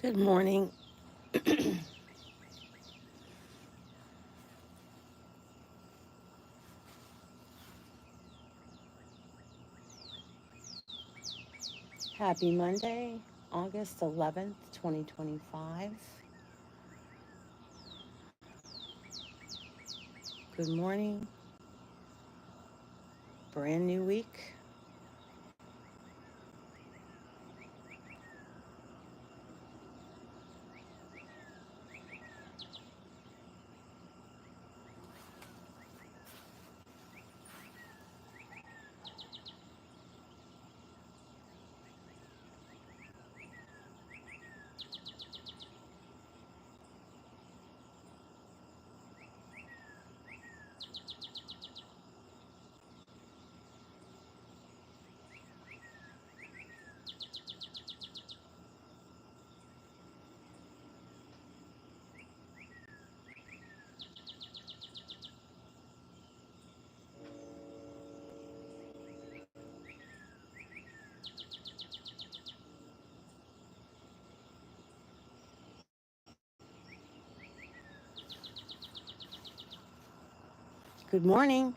Good morning. Happy Monday, August 11th, 2025. Good morning. Brand new week. Good morning.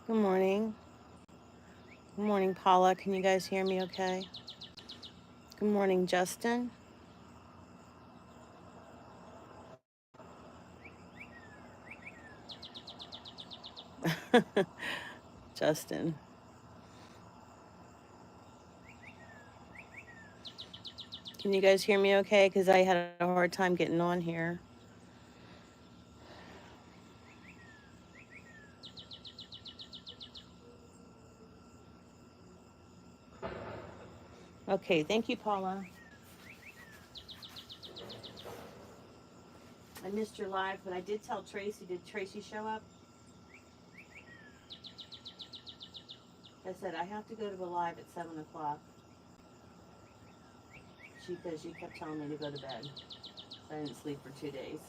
Good morning. Good morning, Paula. Can you guys hear me okay? Good morning, Justin. Justin. Can you guys hear me okay? Because I had a hard time getting on here. Okay, thank you, Paula. I missed your live, but I did tell Tracy. Did Tracy show up? I said I have to go to a live at 7 o'clock. She kept telling me to go to bed. So I didn't sleep for 2 days.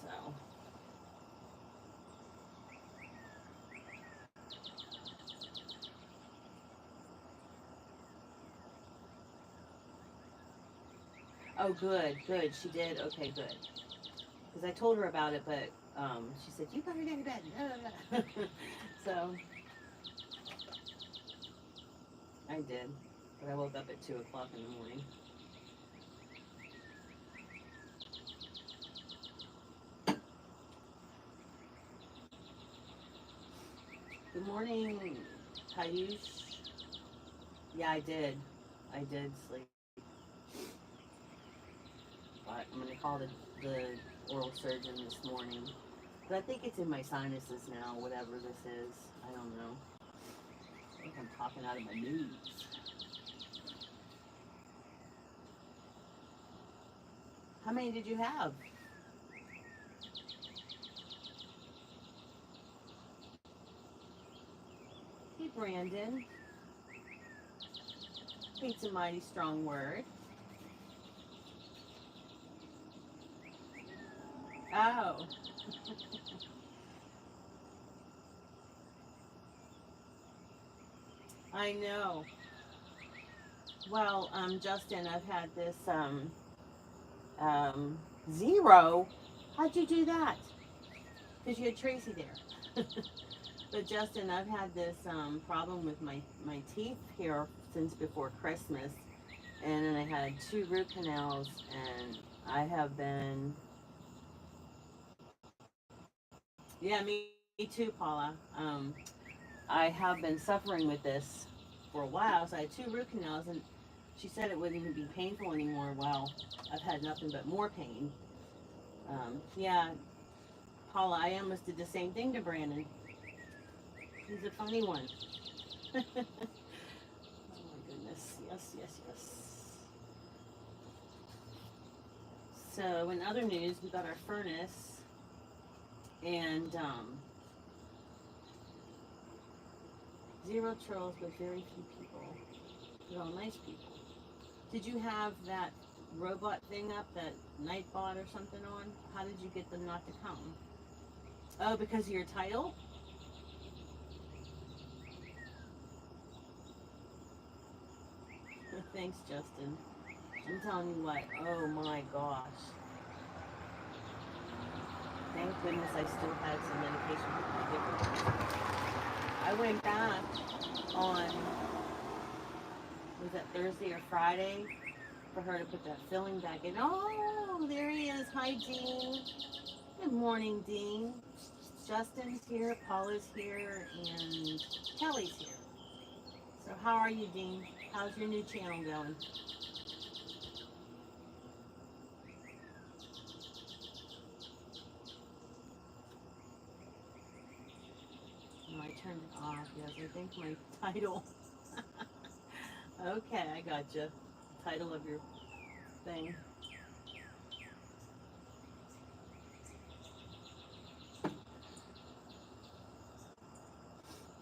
So oh good, good. She did. Okay, good. Because I told her about it, but she said you better get to bed. So I did, but I woke up at 2 o'clock in the morning. Good morning, Payush. Yeah, I did. I did sleep. But I'm gonna call the oral surgeon this morning. But I think it's in my sinuses now, whatever this is. I don't know. I think I'm talking out of my nose. How many did you have? Hey, Brandon. Hate's a mighty strong word. Oh, I know. Well, Justin, I've had this um, zero. How'd you do that? Because you had Tracy there. But Justin, I've had this problem with my teeth here since before Christmas, and then I had 2 root canals, and I have been, yeah, me too, Paula. I have been suffering with this for a while. So I had 2 root canals, and she said it wouldn't even be painful anymore. Well, I've had nothing but more pain. Yeah, Paula, I almost did the same thing to Brandon. He's a funny one. Oh my goodness. Yes, yes, yes. So in other news, we got our furnace, and zero trolls, but very few people. They're all nice people. Did you have that robot thing up, that Nightbot or something on? How did you get them not to come? Oh, because of your title? Thanks, Justin. I'm telling you what, oh my gosh. Thank goodness I still had some medication for my hip. I went back on, was that Thursday or Friday, for her to put that filling back in. Oh, there he is. Hi, Dean. Good morning, Dean. Justin's here, Paula's here, and Kelly's here. So how are you, Dean? How's your new channel going? Oh, I turned it off. Yes, I think my title. Okay, I gotcha. Title of your thing.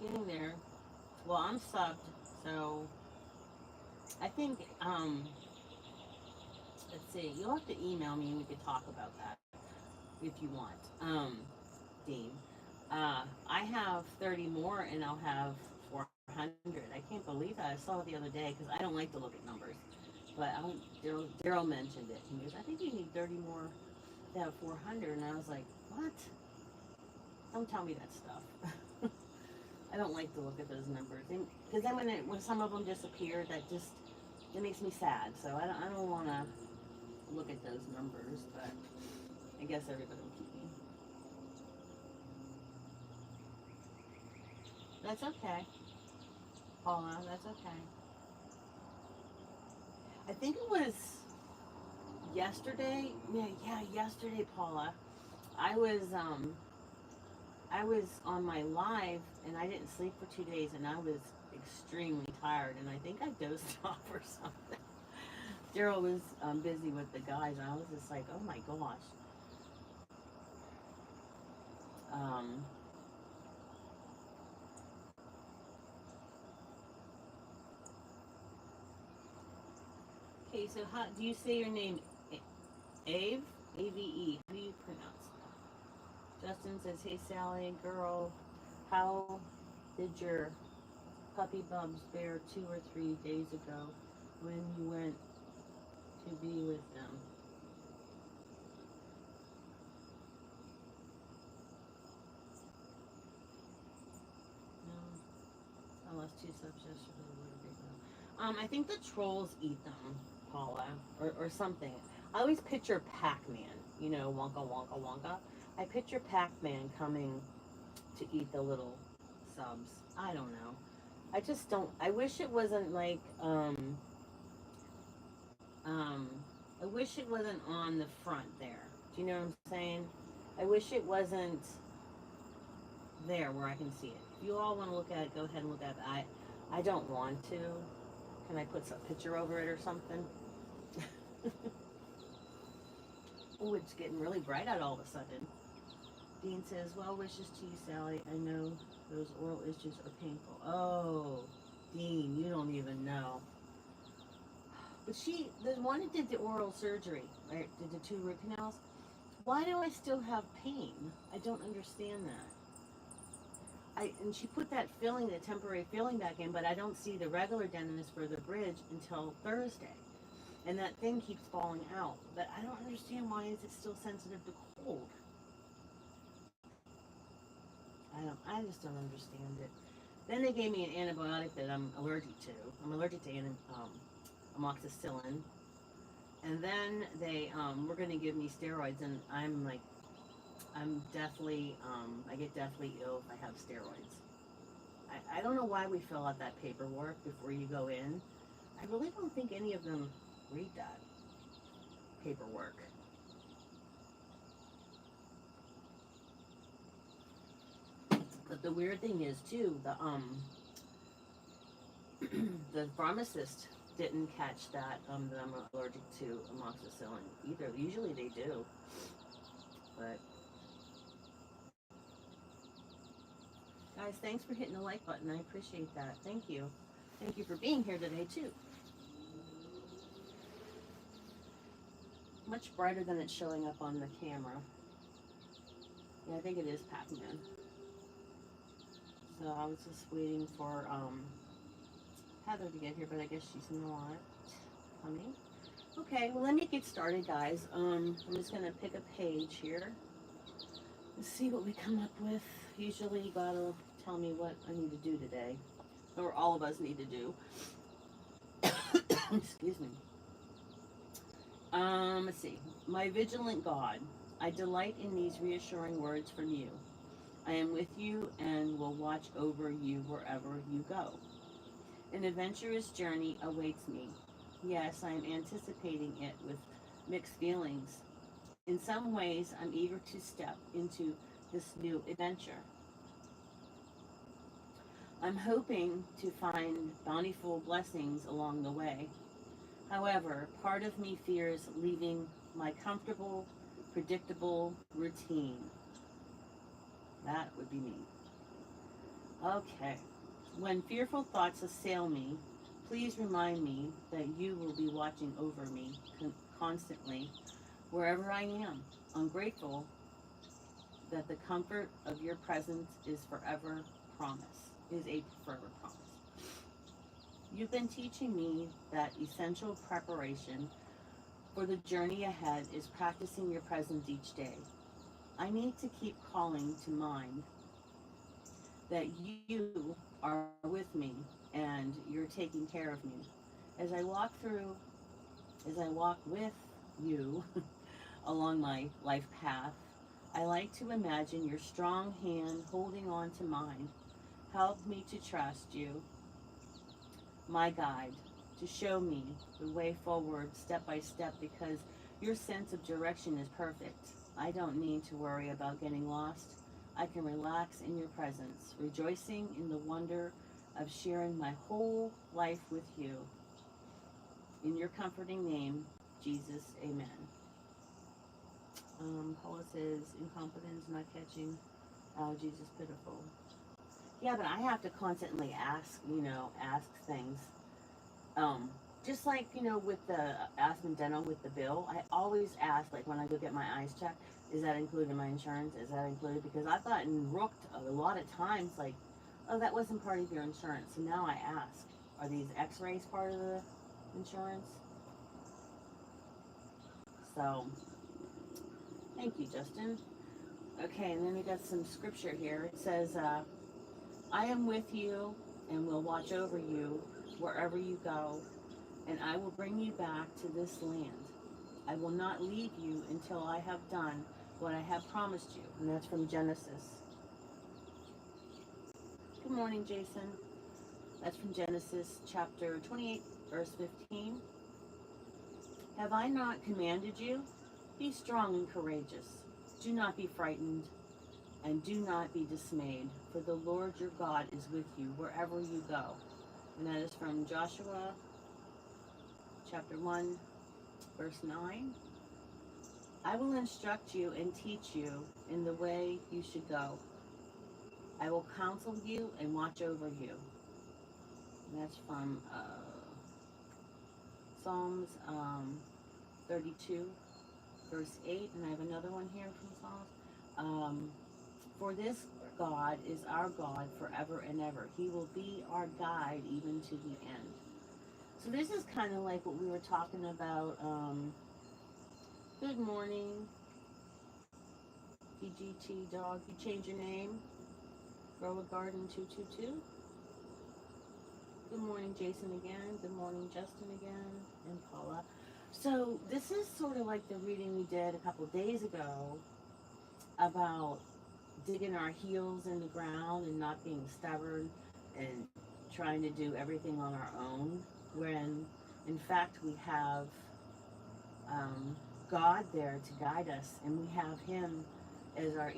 Getting there. Well, I'm subbed, so I think let's see. You'll have to email me and we could talk about that if you want. Dean. I have 30 more and I'll have 400. I can't believe that. I saw it the other day because I don't like to look at numbers. But Daryl mentioned it. He goes, I think you need 30 more to have 400. And I was like, what? Don't tell me that stuff. I don't like to look at those numbers. Because then when some of them disappear, it makes me sad. So I don't want to look at those numbers. But I guess everybody will keep me. That's okay, Paula. That's okay. I think it was yesterday. Yeah, yesterday, Paula. I was I was on my live and I didn't sleep for 2 days and I was extremely tired and I think I dozed off or something. Daryl was busy with the guys and I was just like, oh my gosh. Um, okay, so how do you say your name? Ave? A-V-E. How do you pronounce that? Justin says, hey Sally, girl, how did your puppy bubs bear 2 or 3 days ago when you went to be with them? No, I lost 2 subs yesterday. What a big deal. I think the trolls eat them, Paula, or something. I always picture Pac-Man, Wonka, Wonka, Wonka. I picture Pac-Man coming to eat the little subs. I don't know. I just don't. I wish it wasn't like um, I wish it wasn't on the front there. Do you know what I'm saying? I wish it wasn't there where I can see it. If you all want to look at it, go ahead and look at it. I don't want to. Can I put some picture over it or something? Oh, it's getting really bright out all of a sudden. Dean says, well wishes to you, Sally. I know those oral issues are painful. Oh, Dean, you don't even know. But the one that did the oral surgery, right, did the 2 root canals, why do I still have pain? I don't understand that. And she put that filling, the temporary filling back in, but I don't see the regular dentist for the bridge until Thursday. And that thing keeps falling out. But I don't understand, why is it still sensitive to cold? I just don't understand it. Then they gave me an antibiotic that I'm allergic to. I'm allergic to amoxicillin. And then they were going to give me steroids, and I'm deathly, I get deathly ill if I have steroids. I don't know why we fill out that paperwork before you go in. I really don't think any of them read that paperwork. But the weird thing is too, the pharmacist didn't catch that I'm allergic to amoxicillin either. Usually they do, but guys, thanks for hitting the like button. I appreciate that. Thank you. Thank you for being here today too. Much brighter than it's showing up on the camera. Yeah, I think it is Pac-Man. So I was just waiting for Heather to get here, but I guess she's not. coming. Okay, well, let me get started, guys. I'm just going to pick a page here. Let's see what we come up with. Usually, God will tell me what I need to do today, or all of us need to do. Excuse me. Let's see. My vigilant God, I delight in these reassuring words from you. I am with you and will watch over you wherever you go. An adventurous journey awaits me. Yes, I am anticipating it with mixed feelings. In some ways, I'm eager to step into this new adventure. I'm hoping to find bountiful blessings along the way. However, part of me fears leaving my comfortable, predictable routine. That would be me. Okay. When fearful thoughts assail me, please remind me that you will be watching over me constantly, wherever I am. I'm grateful that the comfort of your presence is a forever promise. You've been teaching me that essential preparation for the journey ahead is practicing your presence each day. I need to keep calling to mind that you are with me and you're taking care of me. As I walk through, as I walk with you along my life path, I like to imagine your strong hand holding on to mine. Help me to trust you, my guide, to show me the way forward step by step because your sense of direction is perfect. I don't need to worry about getting lost. I can relax in your presence, rejoicing in the wonder of sharing my whole life with you. In your comforting name, Jesus, amen. Paula says, incompetence, not catching. Oh, Jesus, pitiful. Yeah, but I have to constantly ask things. Um, just like, with the Aspen Dental with the bill, I always ask, like when I go get my eyes checked, is that included in my insurance? Is that included? Because I've gotten rooked a lot of times, like, oh, that wasn't part of your insurance. So now I ask, are these x-rays part of the insurance? So, thank you, Justin. Okay, and then we got some scripture here. It says, I am with you and will watch over you wherever you go, and I will bring you back to this land. I will not leave you until I have done what I have promised you. And that's from Genesis. Good morning, Jason. That's from Genesis chapter 28, verse 15. Have I not commanded you? Be strong and courageous. Do not be frightened and do not be dismayed, for the Lord your God is with you wherever you go. And that is from Joshua chapter 1, verse 9. I will instruct you and teach you in the way you should go. I will counsel you and watch over you. And that's from Psalms 32, verse 8. And I have another one here from Psalms. For this God is our God forever and ever. He will be our guide even to the end. So this is kind of like what we were talking about. Good morning, DGT dog. You change your name. Grow a Garden 222. Good morning, Jason again. Good morning, Justin again, and Paula. So this is sort of like the reading we did a couple days ago about digging our heels in the ground and not being stubborn and trying to do everything on our own, when in fact we have God there to guide us, and we have Him as our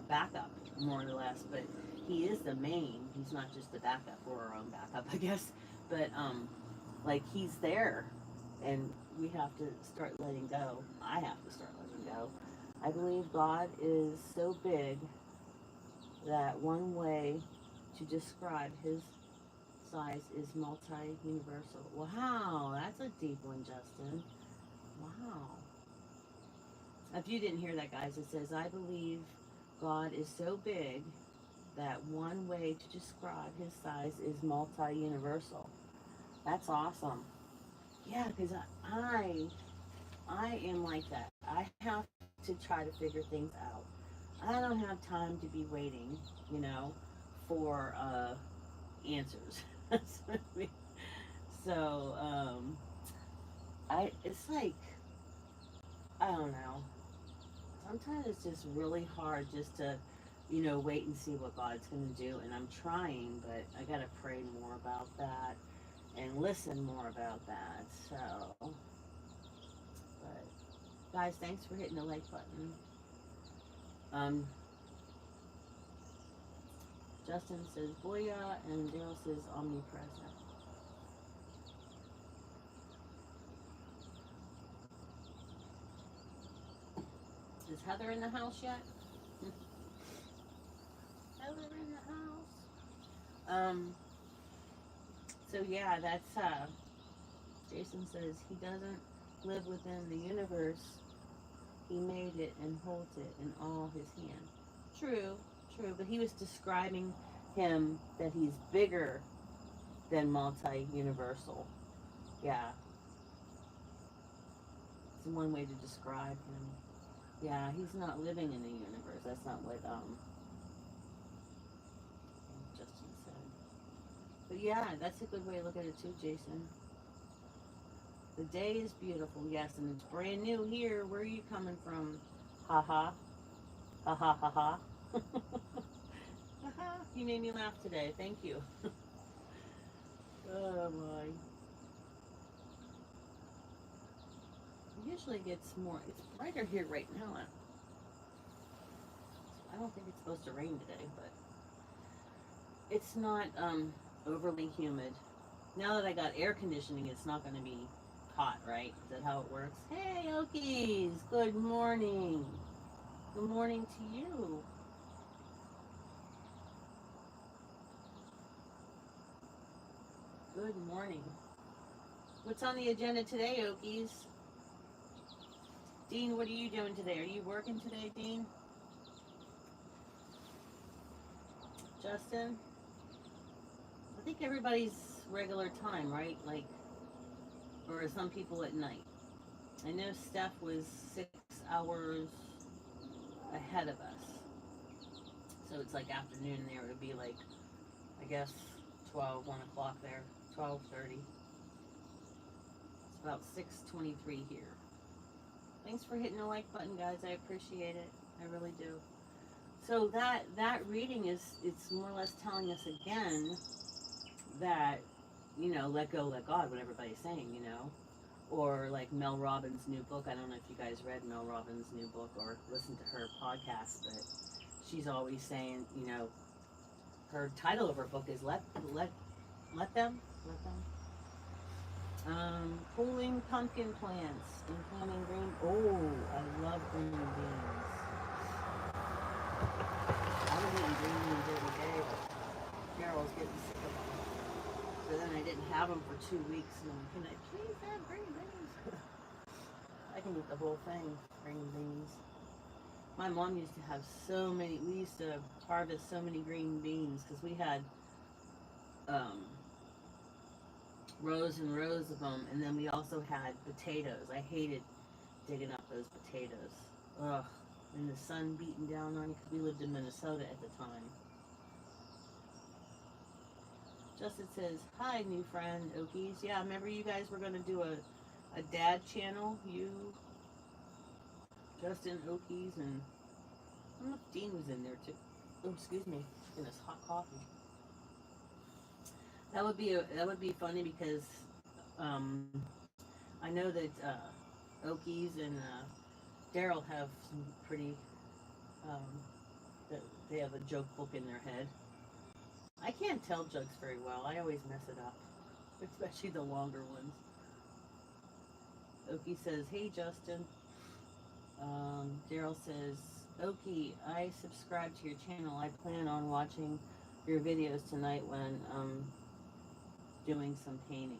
backup, more or less. But He is the main. He's not just the backup. We're our own backup, I guess. But like He's there, and we have to start letting go. I have to start letting go. I believe God is so big that one way to describe His size is multi-universal. Wow, that's a deep one, Justin. Wow. If you didn't hear that, guys, it says, I believe God is so big that one way to describe His size is multi-universal. That's awesome. Yeah, because I am like that. I have to try to figure things out. I don't have time to be waiting, you know, for answers. So I it's like I don't know. Sometimes it's just really hard just to, wait and see what God's going to do. And I'm trying, but I got to pray more about that and listen more about that. So, but guys, thanks for hitting the like button. Um, Justin says Booyah, and Daryl says omnipresent. Is Heather in the house yet? Heather in the house. Um, so yeah, that's Jason says he doesn't live within the universe. He made it and holds it in all his hand. True, true, but he was describing him that he's bigger than multi-universal. Yeah, it's one way to describe him. Yeah, he's not living in the universe. That's not what Justin said. But yeah, that's a good way to look at it too, Jason. The day is beautiful, yes, and it's brand new here. Where are you coming from? Ha ha. Ha ha ha ha. You made me laugh today. Thank you. Oh boy. It usually gets more. It's brighter here right now. I don't think it's supposed to rain today, but it's not overly humid. Now that I got air conditioning, it's not going to be hot, right? Is that how it works? Hey, Okies. Good morning. Good morning to you. Good morning. What's on the agenda today, Okies? Dean, what are you doing today? Are you working today, Dean? Justin? I think everybody's regular time, right? Like, or some people at night. I know Steph was 6 hours ahead of us. So it's like afternoon there. It would be like, I guess, 1 o'clock there. 12:30. It's about 6:23 here. Thanks for hitting the like button, guys. I appreciate it. I really do. So that reading it's more or less telling us again that, let go, let God, what everybody's saying. Or like Mel Robbins' new book. I don't know if you guys read Mel Robbins' new book or listened to her podcast, but she's always saying, her title of her book is let them let them. Pulling pumpkin plants and planting green. Oh, I love green beans. I was eating green beans every day, but Carol's getting sick of them. So then I didn't have them for 2 weeks, and I'm, can I please have green beans? I can eat the whole thing, green beans. My mom used to have so many. We used to harvest so many green beans because we had um, rows and rows of them, and then we also had potatoes. I hated digging up those potatoes. Ugh. And the sun beating down on you because we lived in Minnesota at the time. Justin says, "Hi, new friend, Okies. Yeah, remember you guys were going to do a dad channel? You, Justin, Okies, and I don't know if Dean was in there too. Oh, excuse me. Getting this hot coffee. That would be funny because um, I know that Okies and Daryl have some pretty um, they have a joke book in their head. I can't tell jokes very well. I always mess it up, especially the longer ones. Okie says, "Hey Justin." Daryl says, "Okie, I subscribe to your channel. I plan on watching your videos tonight when doing some painting."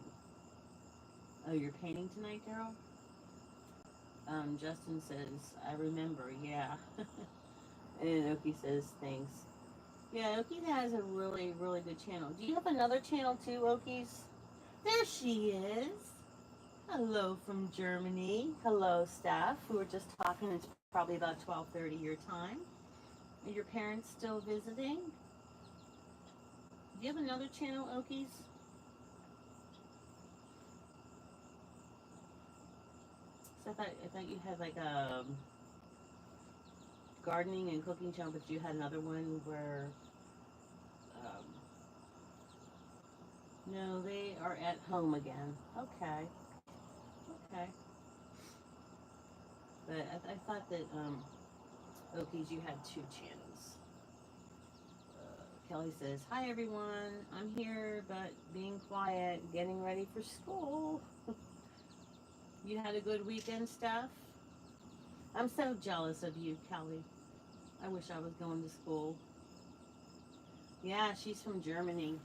Oh, you're painting tonight, Daryl? Justin says, "I remember, yeah." And Okie says, "Thanks." Yeah, Okie has a really, really good channel. Do you have another channel too, Okies? There she is. Hello from Germany. Hello, staff who are just talking. It's probably about 12:30 your time. Are your parents still visiting? Do you have another channel, Okies? So I thought you had like a gardening and cooking channel, but you had another one where. Um, no, they are at home again. Okay, okay. But I thought that Okies, you had two channels. Kelly says, "Hi everyone, I'm here, but being quiet, getting ready for school." You had a good weekend, Steph? I'm so jealous of you, Kelly. I wish I was going to school. Yeah, she's from Germany.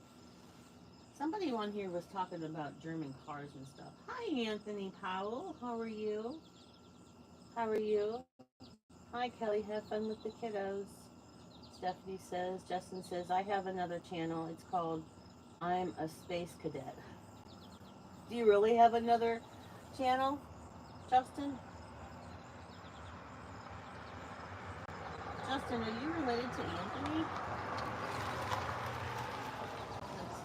Somebody on here was talking about German cars and stuff. Hi, Anthony Powell. How are you? How are you? Hi, Kelly. Have fun with the kiddos. Stephanie says, Justin says, I have another channel. It's called I'm a Space Cadet. Do you really have another channel, Justin? Justin, are you related to Anthony? That's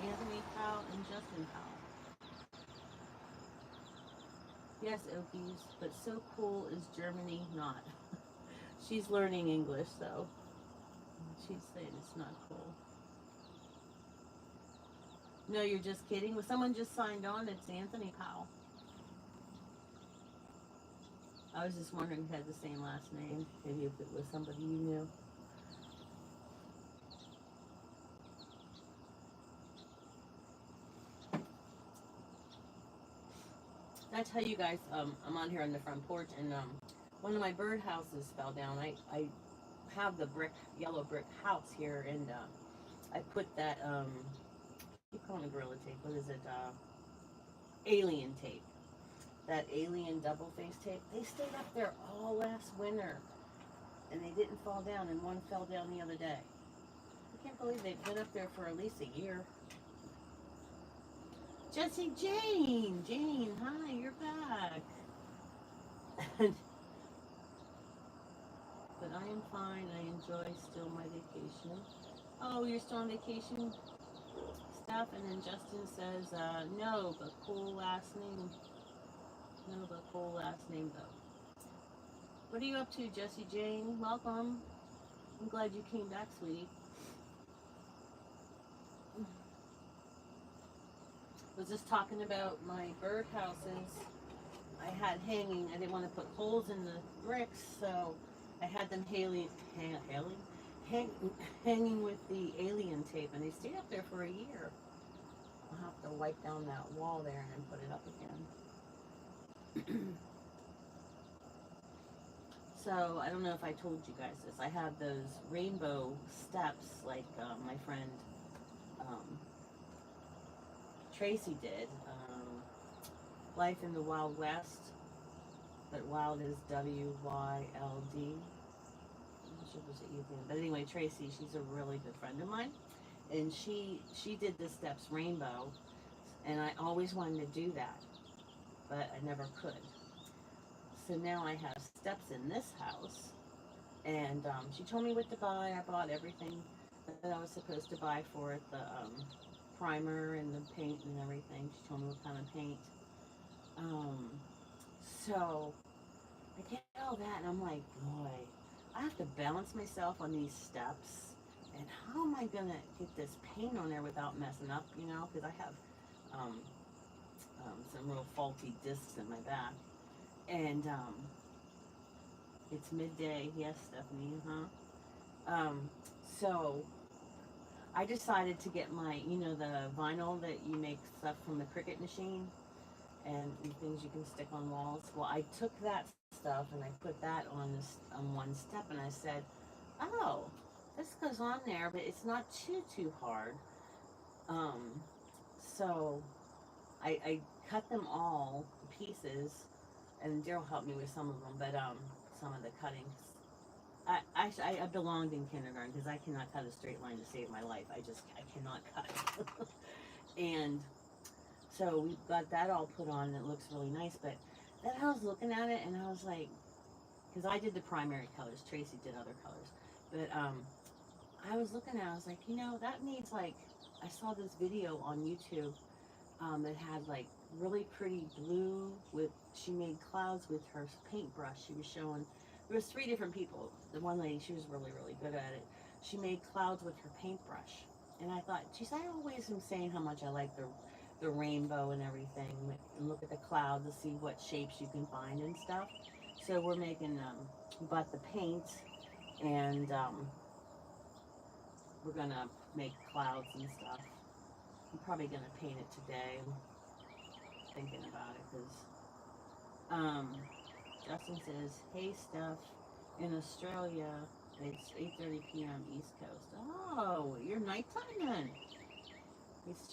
Anthony Powell and Justin Powell. Yes, Okies, but so cool is Germany not. She's learning English, though. She's saying it's not cool. No, you're just kidding. Well, someone just signed on. It's Anthony Powell. I was just wondering if he had the same last name. Maybe if it was somebody you knew. I tell you guys, I'm on here on the front porch, and one of my bird houses fell down. I have the yellow brick house here, and I put that I keep calling it Gorilla Tape. What is it? Alien tape. That alien double face tape. They stayed up there all last winter, and they didn't fall down. And one fell down the other day. I can't believe they've been up there for at least a year. Jesse Jane, hi, you're back. But I am fine. I enjoy still my vacation. Oh, you're still on vacation, Steph? And then Justin says, no, but cool last name. No, but cool last name, though. What are you up to, Jessie Jane? Welcome. I'm glad you came back, sweetie. Was just talking about my bird houses. I had hanging. I didn't want to put holes in the bricks, so I had them hanging with the alien tape, and they stayed up there for a year. I'll have to wipe down that wall there and then put it up again. So I don't know if I told you guys this. I have those rainbow steps, like my friend um, Tracy did. Life in the Wild West, but Wild is WYLD. I'm not sure if it's an evening, but anyway, Tracy, she's a really good friend of mine, and she did the steps rainbow, and I always wanted to do that, but I never could. So now I have steps in this house, and she told me what to buy. I bought everything that I was supposed to buy for it, the primer and the paint and everything. She told me what kind of paint. Um, so I get all that, and I'm like, boy, I have to balance myself on these steps, and how am I gonna get this paint on there without messing up? You know, because I have um, some real faulty discs in my back, and it's midday. Yes, Stephanie, huh? So I decided to get my, the vinyl that you make stuff from the Cricut machine and things you can stick on walls. Well, I took that stuff and I put that on one step, and I said, "Oh, this goes on there, but it's not too hard." Um, so I cut them all to pieces, and Daryl helped me with some of them, but some of the cuttings. I belonged in kindergarten because I cannot cut a straight line to save my life. I cannot cut. And So we've got that all put on and it looks really nice. But then I was looking at it and I was like, because I did the primary colors, Tracy did other colors. But I was looking at it, I was like, you know, that needs like, I saw this video on YouTube that had like really pretty blue with, she made clouds with her paintbrush. She was showing, there was 3 different people. The one lady, she was really, really good at it. She made clouds with her paintbrush. And I thought, geez, I always am saying how much I like the rainbow and everything, and look at the clouds to see what shapes you can find and stuff. So we're making, we bought the paint, and we're gonna make clouds and stuff. I'm probably gonna paint it today. I'm thinking about it because Justin says, "Hey, Steph, in Australia, it's 8:30 p.m. East Coast. Oh, you're nighttime then."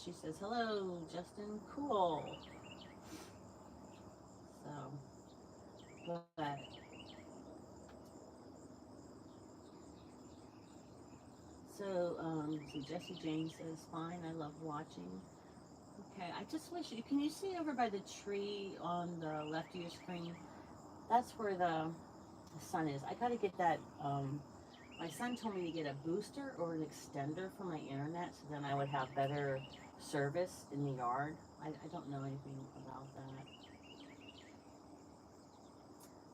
She says, "Hello, Justin. Cool." But so see, Jesse Jane says, "Fine. I love watching." Okay, I just wish you can you see over by the tree on the left of your screen? That's where the sun is. I gotta get that. My son told me to get a booster or an extender for my internet, so then I would have better service in the yard. I don't know anything about that.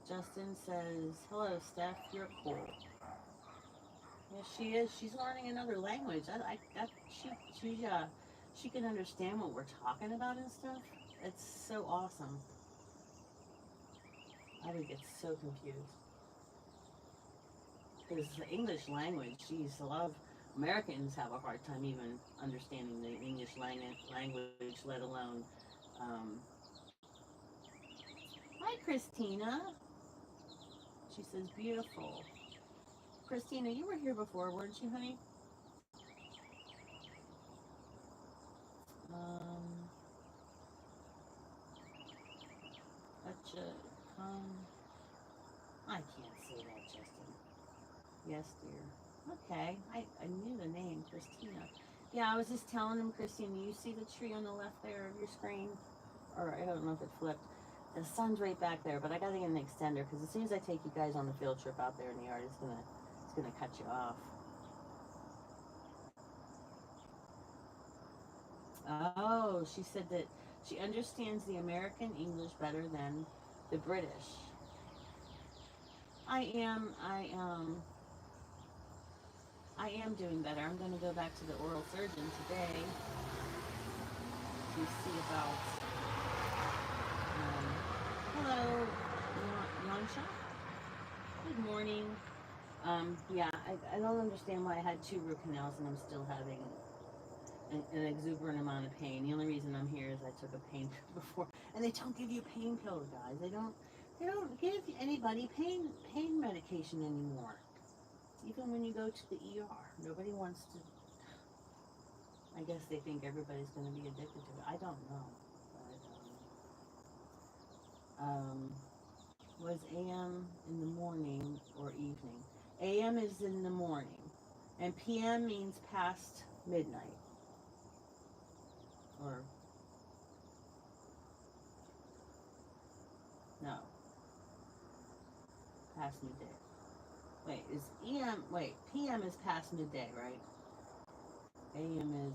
Justin says, "Hello, Steph. You're cool." Yes, she is. She's learning another language. She can understand what we're talking about and stuff. It's so awesome. I would get so confused. Because the English language, geez, a lot of Americans have a hard time even understanding the English language, let alone. Um, Hi, Christina. She says, beautiful. Christina, you were here before, weren't you, honey? Um, gotcha. I can't say that, Justin. Yes, dear. Okay, I knew the name, Christina. Yeah, I was just telling him, Christina, you see the tree on the left there of your screen? Or I don't know if it flipped. The sun's right back there, but I gotta get an extender because as soon as I take you guys on the field trip out there in the yard, it's gonna cut you off. Oh, she said that she understands the American English better than the British. I am doing better. I'm gonna go back to the oral surgeon today to see about hello, Yansha. Good morning. Yeah, I don't understand why I had 2 root canals and I'm still having an exuberant amount of pain. The only reason I'm here is I took a pain pill before, and they don't give you pain pills, guys. They don't give anybody pain medication anymore. Even when you go to the ER, nobody wants to. I guess they think everybody's going to be addicted to it. I don't know. But, was AM in the morning or evening? AM is in the morning, and PM means past midnight. Or no, past midday. Wait, is EM, wait, PM is past midday, right? AM is,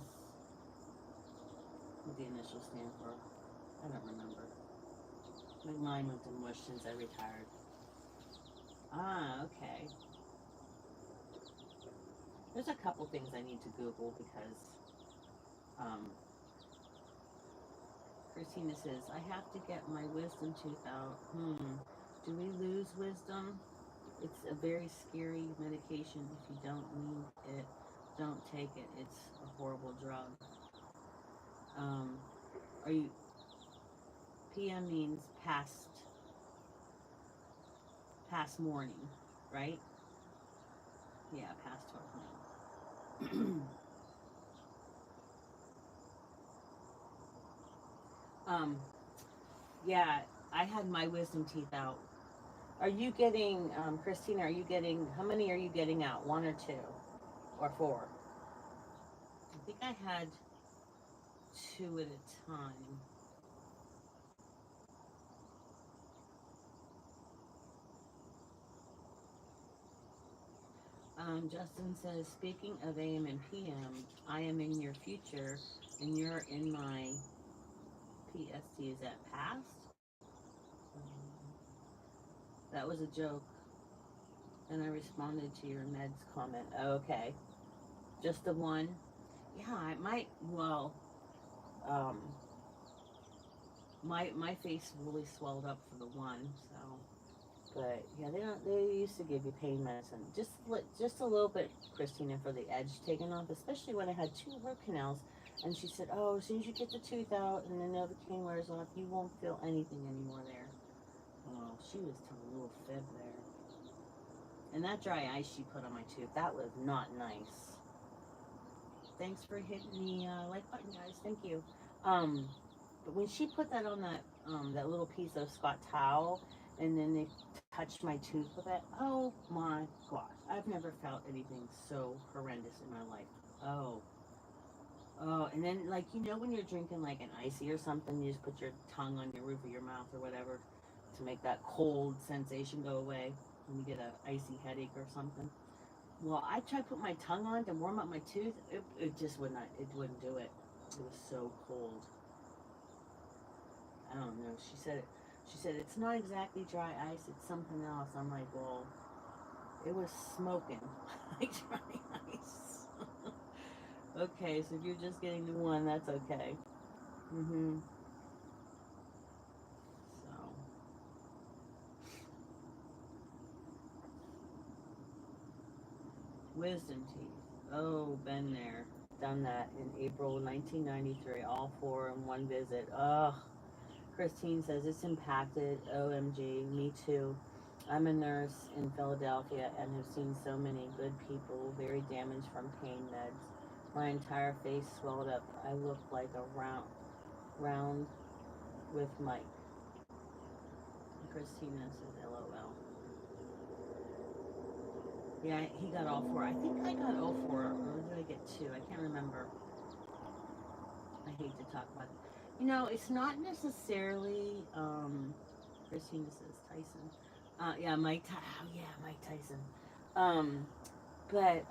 what the initials stand for? I don't remember. My mind went to mush since I retired. Ah, okay. There's a couple things I need to Google because, um, Christina says, I have to get my wisdom tooth out. Do we lose wisdom? It's a very scary medication. If you don't need it, don't take it. It's a horrible drug. Are you, PM means past morning, right? Yeah, past 12 noon. um, yeah, I had my wisdom teeth out. Are you getting, Christina, are you getting, how many are you getting out? 1 or 2? Or 4? I think I had 2 at a time. Justin says, speaking of AM and PM, I am in your future and you're in my PST. Is that past? That was a joke. And I responded to your meds comment. Okay. Just the one? Yeah, I might, well, um, my face really swelled up for the one, so. But yeah, they used to give you pain medicine. Just a little bit, Christina, for the edge taken off, especially when I had 2 root canals. And she said, oh, as soon as you get the tooth out and the Novocaine wears off, you won't feel anything anymore there. Oh, she was telling a little fib there. And that dry ice she put on my tooth, that was not nice. Thanks for hitting the like button, guys. Thank you. But when she put that on that little piece of Scott towel, and then they touched my tooth with it, oh my gosh, I've never felt anything so horrendous in my life. Oh, oh, and then like when you're drinking like an icy or something, you just put your tongue on your roof of your mouth or whatever to make that cold sensation go away when you get an icy headache or something. Well, I tried to put my tongue on to warm up my tooth. It just would not. It wouldn't do it. It was so cold. I don't know. She said it. She said it's not exactly dry ice. It's something else. I'm like, well, it was smoking like dry ice. Okay, so if you're just getting the one, that's okay. Mhm. So wisdom teeth. Oh, been there, done that in April 1993. All 4 in one visit. Ugh. Christine says it's impacted. OMG, me too. I'm a nurse in Philadelphia and have seen so many good people very damaged from pain meds. My entire face swelled up. I look like a round with Mike. Christina says LOL. Yeah, he got all 4. I think I got all 4. Or did I get 2? I can't remember. I hate to talk about it. It's not necessarily, Christina says Tyson. Yeah, Mike Tyson. Um, but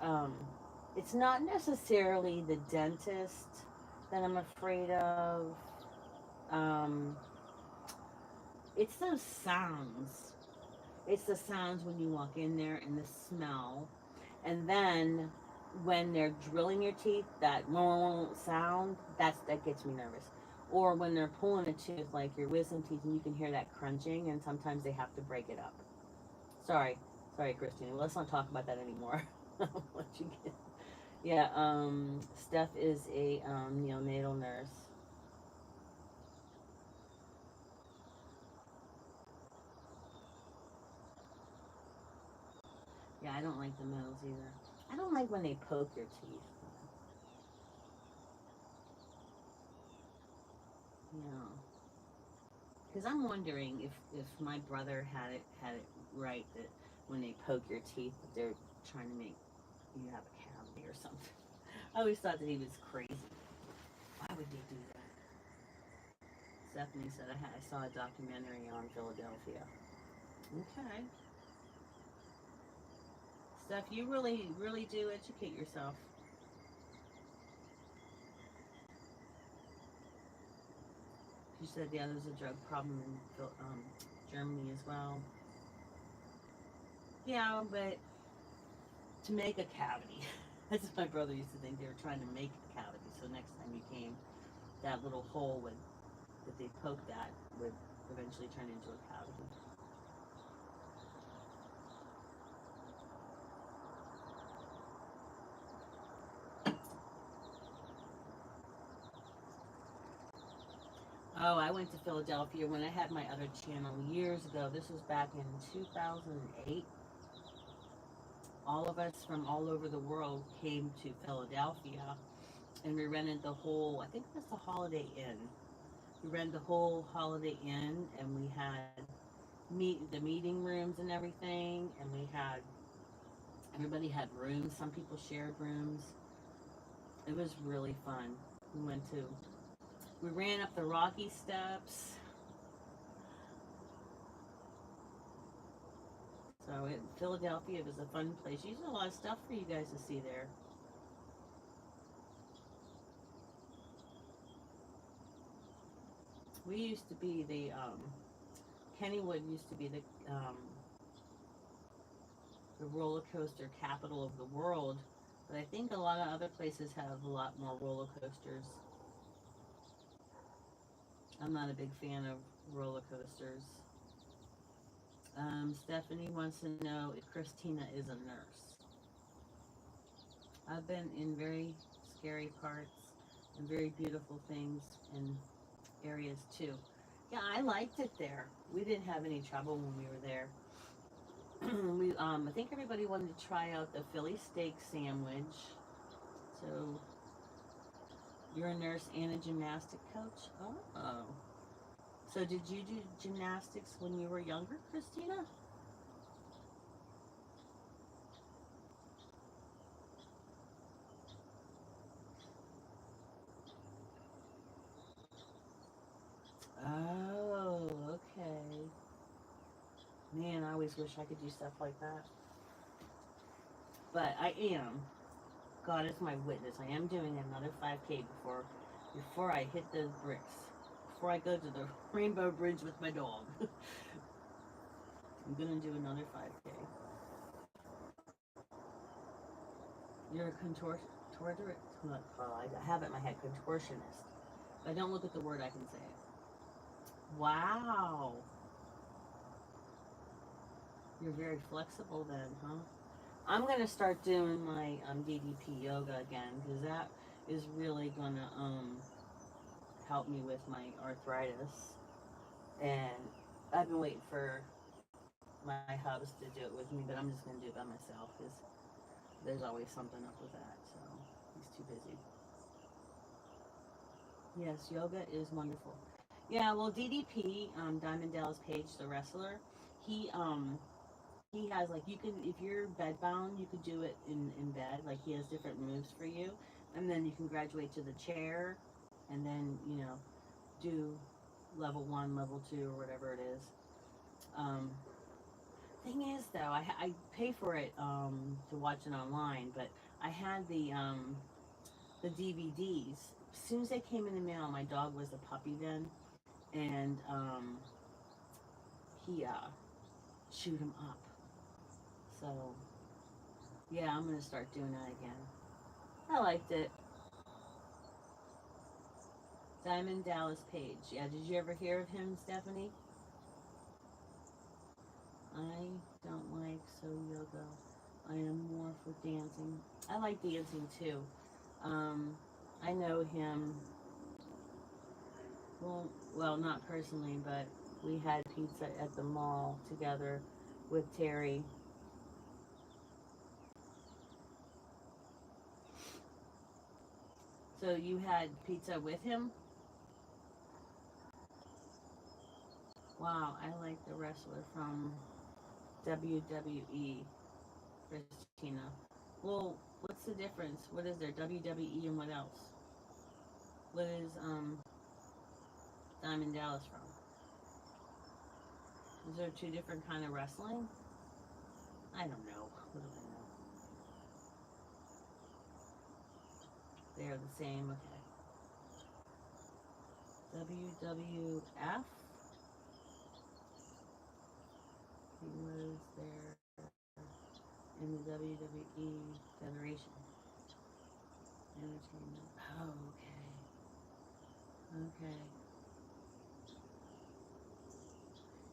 it's not necessarily the dentist that I'm afraid of. Um, it's those sounds. It's the sounds when you walk in there and the smell. And then when they're drilling your teeth, that sound, that gets me nervous. Or when they're pulling a tooth, like your wisdom teeth, and you can hear that crunching, and sometimes they have to break it up. Sorry, sorry, Christina. Let's not talk about that anymore. What you get? Yeah, Steph is a neonatal nurse. Yeah, I don't like the metals either. I don't like when they poke your teeth. Yeah, because I'm wondering if my brother had it right that when they poke your teeth, that they're trying to make you have a cavity or something. I always thought that he was crazy. Why would they do that? Stephanie said I saw a documentary on Philadelphia. Okay. Steph, you really, really do educate yourself. She said, yeah, there's a drug problem in Germany as well. Yeah, but to make a cavity, that's what my brother used to think. They were trying to make a cavity, so next time you came, that little hole that they poked at would eventually turn into a cavity. Oh, I went to Philadelphia when I had my other channel years ago. This was back in 2008. All of us from all over the world came to Philadelphia, and we rented the whole, I think it was the Holiday Inn. We rented the whole Holiday Inn, and we had the meeting rooms and everything, and everybody had rooms. Some people shared rooms. It was really fun. We went to We ran up the Rocky Steps. So Philadelphia was a fun place. There's a lot of stuff for you guys to see there. We used to be Kennywood used to be the roller coaster capital of the world, but I think a lot of other places have a lot more roller coasters. I'm not a big fan of roller coasters. Stephanie wants to know if Christina is a nurse. I've been in very scary parts and very beautiful things and areas too. Yeah, I liked it there. We didn't have any trouble when we were there. I think everybody wanted to try out the Philly steak sandwich. So you're a nurse and a gymnastic coach. Oh, so did you do gymnastics when you were younger, Christina? Oh, okay. Man, I always wish I could do stuff like that. But I am. God is my witness. I am doing another 5K before I hit those bricks. Before I go to the Rainbow Bridge with my dog. I'm gonna do another 5K. You're a I have it in my head, contortionist. If I don't look at the word, I can say it. Wow. You're very flexible then, huh? I'm gonna start doing my DDP yoga again because that is really gonna help me with my arthritis. And I've been waiting for my hubs to do it with me, but I'm just gonna do it by myself because there's always something up with that. So he's too busy. Yes, yoga is wonderful. Yeah, well, DDP, Diamond Dallas Page, the wrestler, he he has like you can if you're bed bound, you could do it in bed. Like he has different moves for you, and then you can graduate to the chair, and then do level one, level two, or whatever it is. Um, thing is, though, I pay for it to watch it online, but I had the DVDs. As soon as they came in the mail, my dog was a puppy then, and he chewed him up. So yeah, I'm gonna start doing that again. I liked it. Diamond Dallas Page. Yeah, did you ever hear of him, Stephanie? I don't like so yoga. I am more for dancing. I like dancing too. Um, I know him. Well, not personally, but we had pizza at the mall together with Terry. So you had pizza with him? Wow, I like the wrestler from WWE, Christina. Well, what's the difference? What is there? WWE and what else? What is Diamond Dallas from? Is there two different kind of wrestling? I don't know. What do I know? They are the same. Okay. WWF. He was there in the WWE Federation Entertainment. Oh, okay. Okay.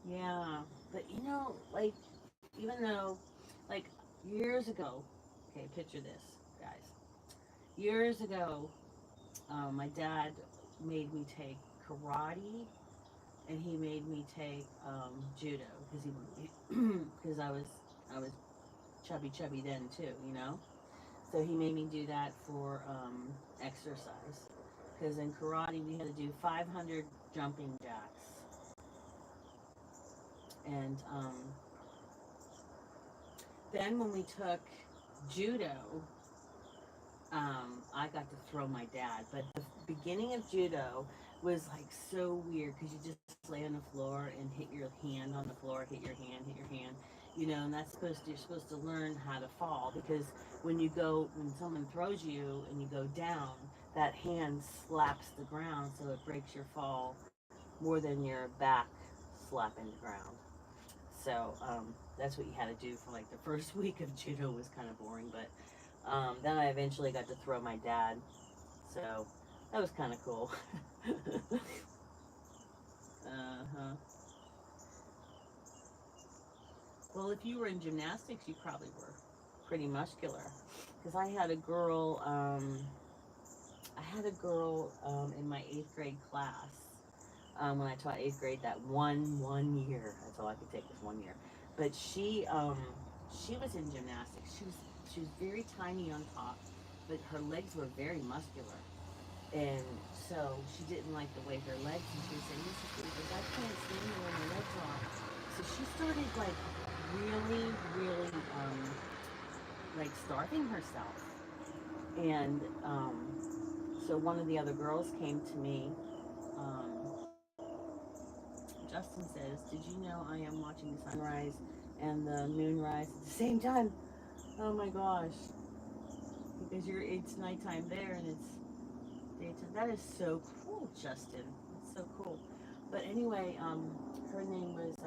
Yeah, but like, even though, like, years ago, okay, picture this, guys. Years ago, my dad made me take karate, and he made me take judo because because I was chubby then too. So he made me do that for exercise because in karate we had to do 500 jumping jacks, and then when we took judo, I got to throw my dad. But the beginning of judo, was like so weird because you just lay on the floor and hit your hand on the floor, hit your hand, and that's you're supposed to learn how to fall because when someone throws you and you go down, that hand slaps the ground so it breaks your fall more than your back slapping the ground. So that's what you had to do for like the first week of judo was kind of boring, but then I eventually got to throw my dad, so that was kind of cool. Uh-huh. Well, if you were in gymnastics, you probably were pretty muscular. Because I had a girl in my eighth grade class when I taught eighth grade that one year. That's all I could take was 1 year. But she was in gymnastics. She was very tiny on top, but her legs were very muscular. And so she didn't like the way her legs, and she was saying, Mrs. Davis, I can't stand the way my legs are. So she started like really, really like starving herself. And so one of the other girls came to me. Justin says, "Did you know I am watching the sunrise and the moonrise at the same time?" Oh my gosh! Because it's nighttime there and it's daytime. That is so cool, Justin. It's so cool. But anyway, her name was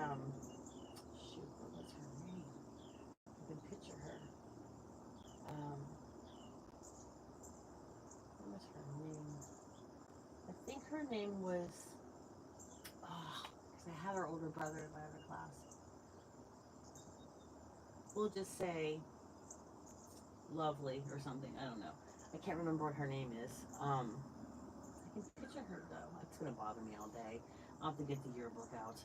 shoot, what was her name? I can picture her. Um, what was her name? I think her name was. Oh, because I had her older brother in my other class. We'll just say Lovely or something. I don't know. I can't remember what her name is. I can picture her though. It's gonna bother me all day. I'll have to get the yearbook out.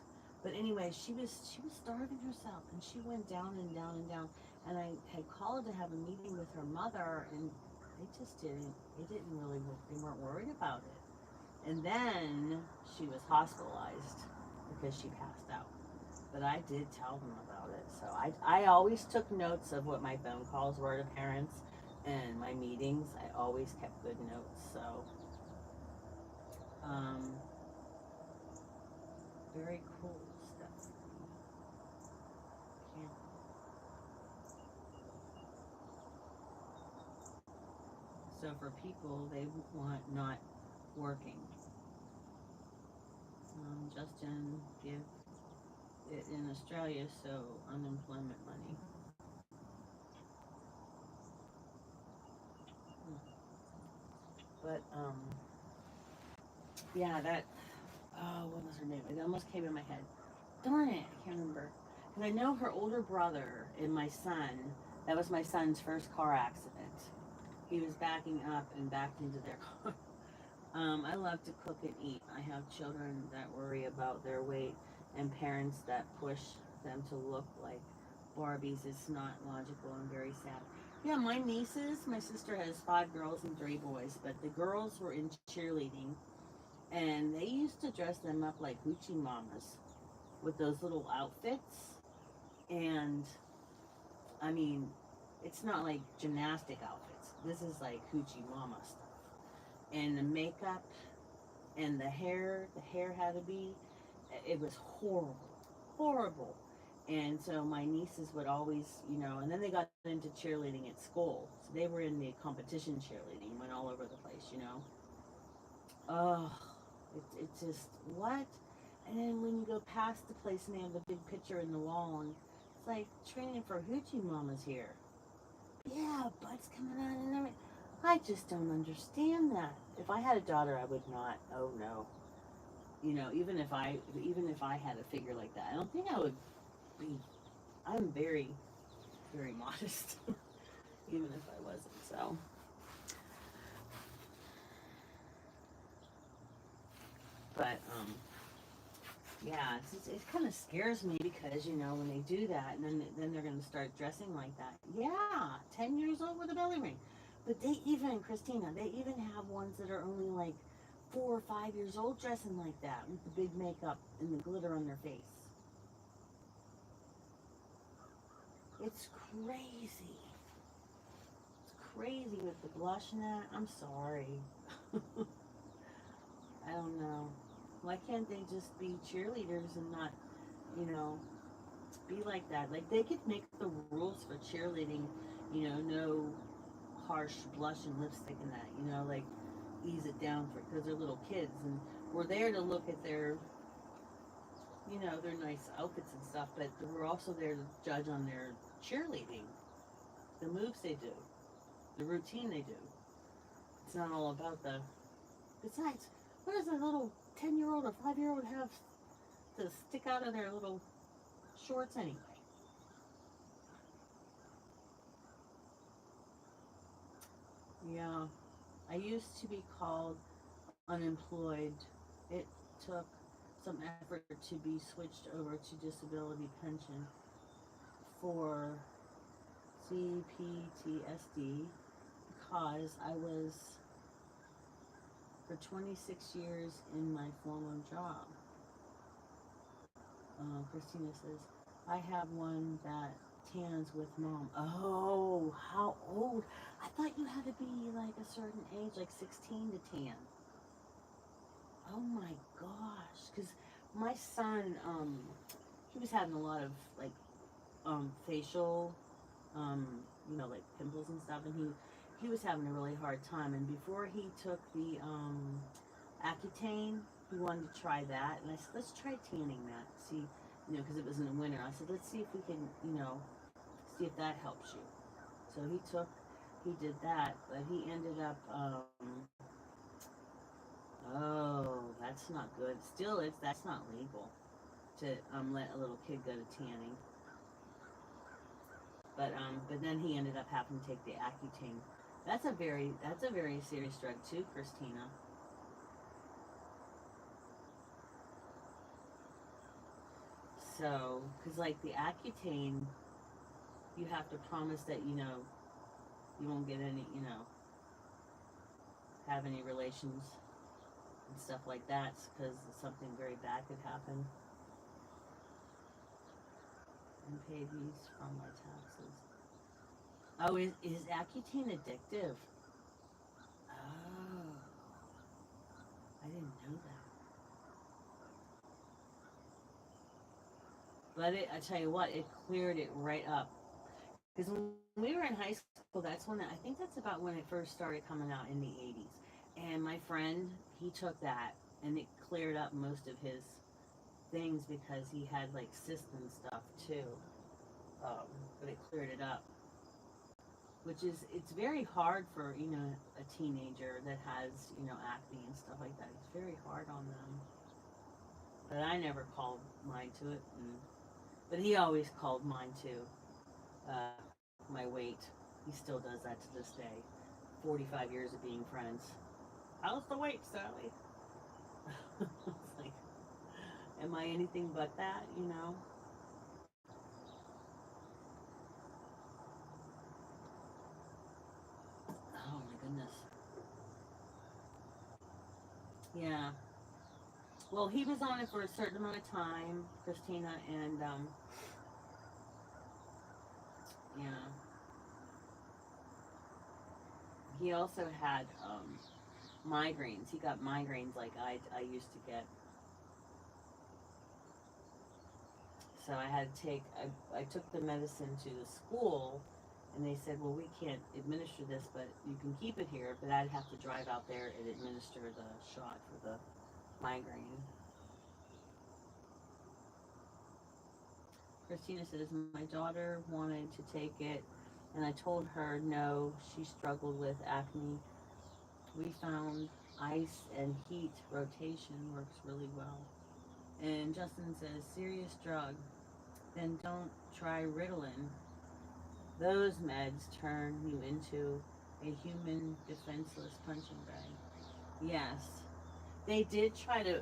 But anyway, she was starving herself, and she went down and down and down. And I had called to have a meeting with her mother, and they just didn't. They didn't really. They weren't worried about it. And then she was hospitalized because she passed out. But I did tell them about it. So I always took notes of what my phone calls were to parents and my meetings. I always kept good notes. So um, very cool stuff. Yeah. So for people, they want not working. Justin give it in Australia, so unemployment money. But yeah, that. Oh, what was her name? It almost came in my head. Darn it, I can't remember. Because I know her older brother and my son. That was my son's first car accident. He was backing up and backed into their car. I love to cook and eat. I have children that worry about their weight and parents that push them to look like Barbies. It's not logical and very sad. Yeah, my nieces, my sister has 5 girls and 3 boys, but the girls were in cheerleading and they used to dress them up like hoochie mamas with those little outfits. And I mean, it's not like gymnastic outfits. This is like hoochie mama stuff. And the makeup and the hair had to be, it was horrible, horrible. And so my nieces would always, and then they got into cheerleading at school. So they were in the competition cheerleading, went all over the place. Oh, it just, what? And then when you go past the place and they have the big picture in the wall, and it's like training for hoochie mamas here. Yeah, butts coming out and everything. I just don't understand that. If I had a daughter, I would not. Oh no. Even if I had a figure like that, I don't think I would be. I'm very, very modest. Even if I wasn't. So, but yeah, it kind of scares me because when they do that, and then they're gonna start dressing like that. Yeah, 10 years old with a belly ring, but they even Christina, they even have ones that are only like 4 or 5 years old dressing like that with the big makeup and the glitter on their face. It's crazy. It's crazy with the blush and that. I'm sorry. I don't know. Why can't they just be cheerleaders and not, you know, be like that? Like they could make the rules for cheerleading, you know, no harsh blush and lipstick and that, you know, like ease it down for because they're little kids and we're there to look at their, you know, their nice outfits and stuff, but we're also there to judge on their cheerleading, the moves they do, the routine they do. It's not all about the. Besides, what does a little 10-year-old or 5-year-old have to stick out of their little shorts anyway? Yeah, I used to be called unemployed. It took some effort to be switched over to disability pension for CPTSD because I was for 26 years in my former job. Christina says, I have one that tans with mom. Oh, how old? I thought you had to be like a certain age, like 16 to tan. Oh my gosh. Because my son, he was having a lot of like facial, um, you know, like pimples and stuff, and he was having a really hard time. And before he took the Accutane, he wanted to try that, and I said, let's try tanning that. See, you know, because it was in the winter. I said, let's see if we can, you know, see if that helps you. So he did that, but he ended up, oh, that's not good. Still, that's not legal to let a little kid go to tanning. But then he ended up having to take the Accutane. That's a very serious drug too, Christina. So, because like the Accutane, you have to promise that you know you won't get any, you know, have any relations and stuff like that, because something very bad could happen. And pay these from my taxes. Oh, is Accutane addictive? Oh, I didn't know that. But I tell you what, it cleared it right up. Because when we were in high school, that's when I think that's about when it first started coming out in the 80s. And my friend, he took that and it cleared up most of his things because he had like cysts and stuff too. But it cleared it up, which is it's very hard for you know a teenager that has you know acne and stuff like that. It's very hard on them. But I never called mine to it, but he always called mine too. My weight. He still does that to this day. 45 years of being friends. How's the weight, Sally? It's like, am I anything but that? You know. Oh my goodness. Yeah. Well, he was on it for a certain amount of time, Christina, and yeah, he also had migraines. He got migraines like I used to get. So I had to take. I took the medicine to the school, and they said, well, we can't administer this, but you can keep it here. But I'd have to drive out there and administer the shot for the migraine. Christina says, my daughter wanted to take it, and I told her no. She struggled with acne. We found ice and heat rotation works really well. And Justin says, serious drug. Then don't try Ritalin. Those meds turn you into a human defenseless punching bag. Yes. They did try to,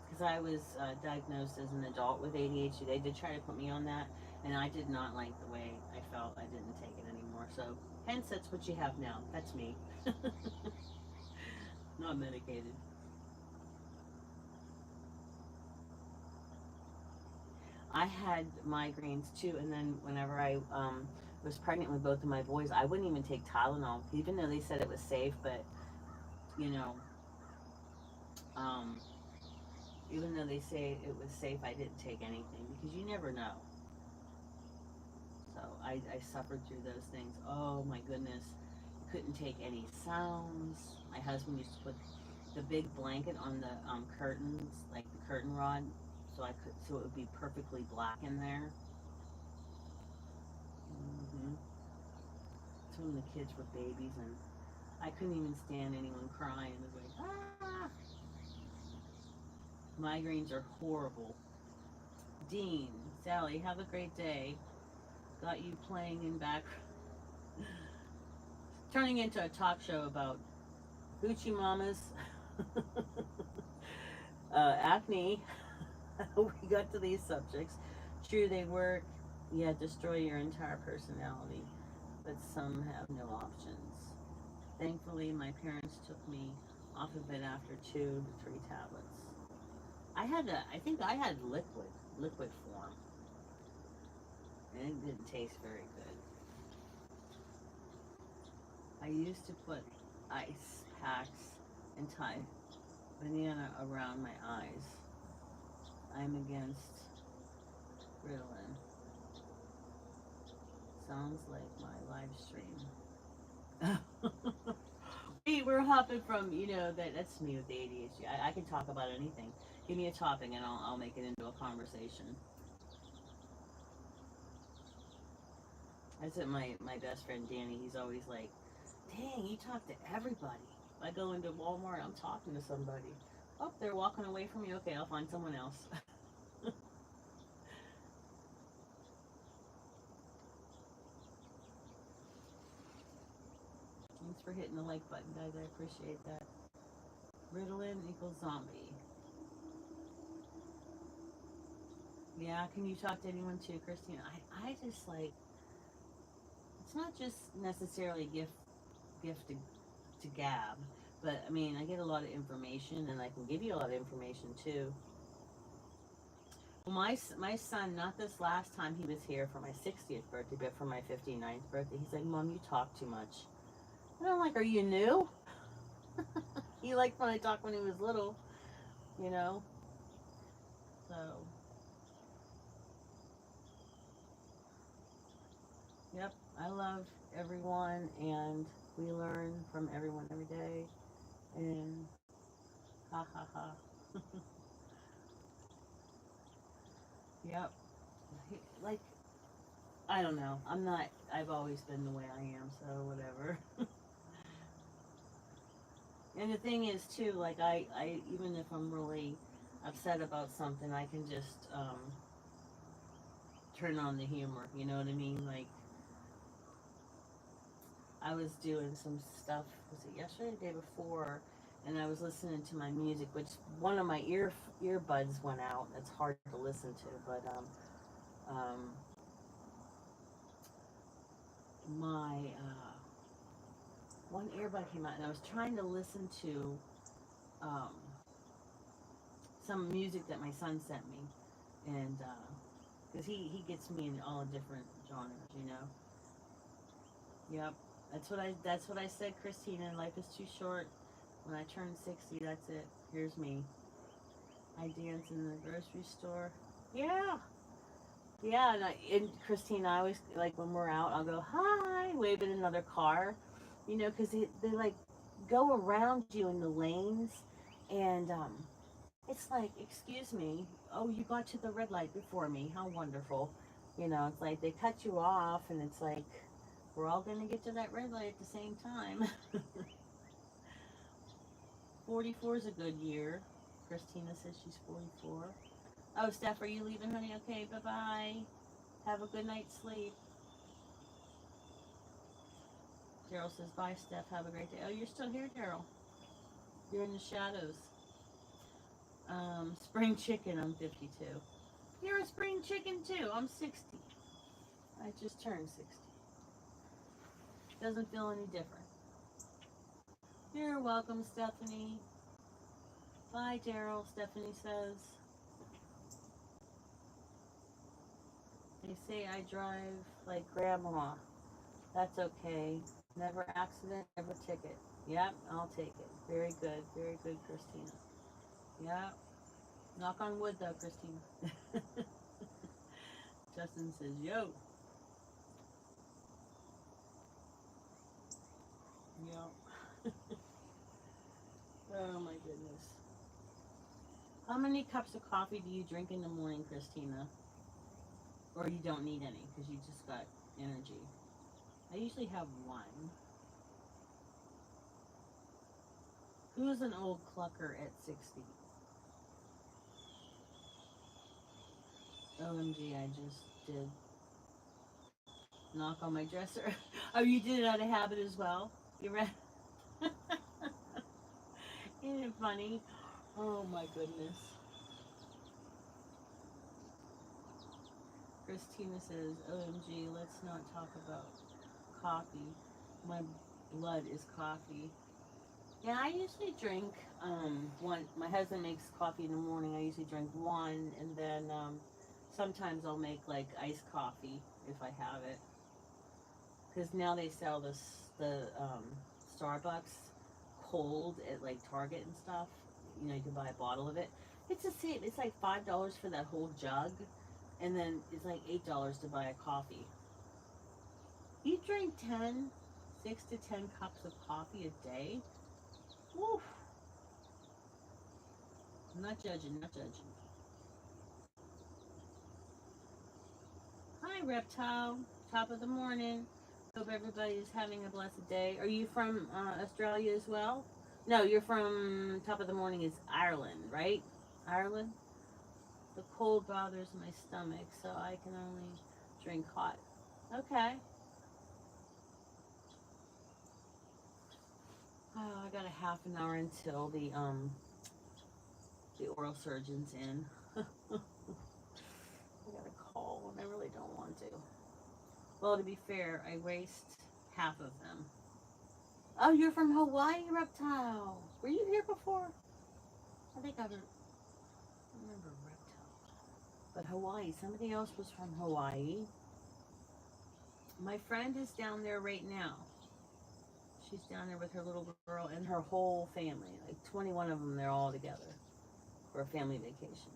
because I was diagnosed as an adult with ADHD, they did try to put me on that, and I did not like the way I felt. I didn't take it anymore. So, hence, that's what you have now. That's me. Not medicated. I had migraines too, and then whenever I was pregnant with both of my boys, I wouldn't even take Tylenol, even though they said it was safe. But you know, Um, Even though they say it was safe, I didn't take anything because you never know. So I suffered through those things. Oh my goodness. Couldn't take any sounds. My husband used to put the big blanket on the curtains, like the curtain rod, so it would be perfectly black in there. hmm So when the kids were babies, and I couldn't even stand anyone crying. It was like, ah, migraines are horrible. Dean, Sally, have a great day. Got you playing in back, turning into a talk show about Gucci mamas, acne. We got to these subjects. True, they work, yet destroy your entire personality, but some have no options. Thankfully, my parents took me off of it after 2 to 3 tablets. I think I had liquid form, and it didn't taste very good. I used to put ice packs and tie banana around my eyes. I'm against Ritalin. Sounds like my live stream. We're hopping from, that's me with the ADHD. I can talk about anything. Give me a topic and I'll make it into a conversation. That's what my best friend Danny, he's always like, dang, you talk to everybody. If I go into Walmart, I'm talking to somebody. Oh, they're walking away from me. Okay, I'll find someone else. Thanks for hitting the like button, guys. I appreciate that. Ritalin equals zombie. Yeah, can you talk to anyone too, Christine? I just like, it's not just necessarily gift to gab, but I mean, I get a lot of information, and I can give you a lot of information too. Well, my son, not this last time he was here for my 60th birthday, but for my 59th birthday, he's like, Mom, you talk too much. And I'm like, are you new? He liked when I talked when he was little, you know? So, yep, I love everyone, and we learn from everyone every day. And ha ha ha. Yep. Like, I don't know. I've always been the way I am, so whatever. And the thing is, too, like, even if I'm really upset about something, I can just turn on the humor. You know what I mean? Like, I was doing some stuff, was it yesterday or the day before? And I was listening to my music, which one of my earbuds went out. It's hard to listen to, but my one earbud came out, and I was trying to listen to um, some music that my son sent me, and because he gets me in all different genres, you know. Yep, that's what I said, Christina. Life is too short. When I turn 60, that's it. Here's me. I dance in the grocery store. Yeah, yeah, and Christina, I always like when we're out, I'll go hi, wave at another car, because they like go around you in the lanes, and it's like, excuse me, oh, you got to the red light before me. How wonderful. It's like they cut you off, and it's like we're all going to get to that red light at the same time. 44 is a good year. Christina says she's 44. Oh, Steph, are you leaving, honey? Okay, bye bye. Have a good night's sleep. Daryl says, bye, Steph. Have a great day. Oh, you're still here, Daryl. You're in the shadows. Spring chicken, I'm 52. You're a spring chicken, too. I'm 60. I just turned 60. Doesn't feel any different. You're welcome, Stephanie. Bye, Daryl, Stephanie says. They say I drive like grandma. That's okay. Never accident, never ticket. Yep, I'll take it. Very good, Christina. Yeah. Knock on wood though, Christina. Justin says, yo. Yeah. Oh my goodness. How many cups of coffee do you drink in the morning, Christina? Or you don't need any because you just got energy? I usually have one. Who's an old clucker at 60? OMG, I just did knock on my dresser. Oh, you did it out of habit as well? You read? Isn't it funny? Oh my goodness. Christina says, OMG, let's not talk about coffee. My blood is coffee. Yeah, I usually drink one. My husband makes coffee in the morning. I usually drink one, and then sometimes I'll make like iced coffee if I have it. Because now they sell the Starbucks cold at like Target and stuff. You know, you can buy a bottle of it. It's the same. It's like $5 for that whole jug, and then it's like $8 to buy a coffee. You drink 6 to 10 cups of coffee a day. Woof. I'm not judging. Not judging. Hi, Reptile. Top of the morning. Hope everybody is having a blessed day. Are you from Australia as well? No, you're from top of the morning is Ireland, right? Ireland? The cold bothers my stomach, so I can only drink hot. Okay. Oh, I got a half an hour until the oral surgeon's in. I got a call and I really don't want to. Well, to be fair, I waste half of them. Oh, you're from Hawaii, Reptile. Were you here before? I think I remember Reptile. But Hawaii, somebody else was from Hawaii. My friend is down there right now. She's down there with her little girl and her whole family. Like 21 of them, they're all together for a family vacation.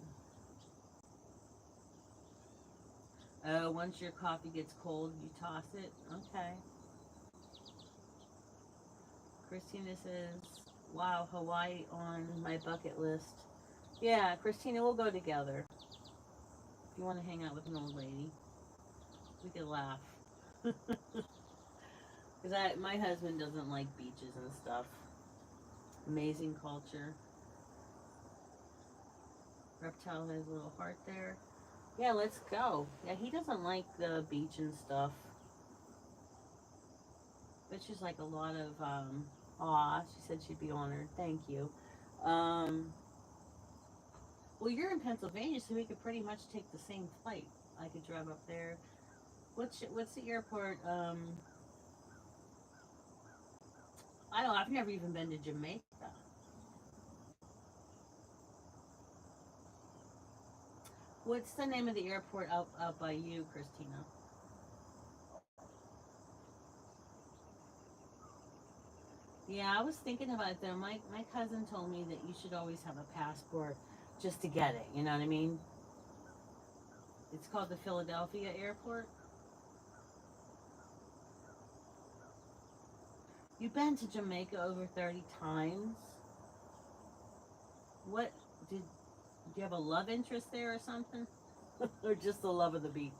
Oh, once your coffee gets cold, you toss it. Okay. Christina says, wow, Hawaii on my bucket list. Yeah, Christina, we'll go together. If you want to hang out with an old lady, we could laugh. Because my husband doesn't like beaches and stuff. Amazing culture. Reptile has a little heart there. Yeah, let's go. Yeah, he doesn't like the beach and stuff. But she's like a lot of, aw, she said she'd be honored. Thank you. Um, well, you're in Pennsylvania, so we could pretty much take the same flight. I could drive up there. What's the airport? I don't know. I've never even been to Jamaica. What's the name of the airport out by you, Christina? Yeah, I was thinking about it though. My cousin told me that you should always have a passport just to get it. You know what I mean? It's called the Philadelphia Airport. You've been to Jamaica over 30 times. What did you have a love interest there or something? Or just the love of the beach?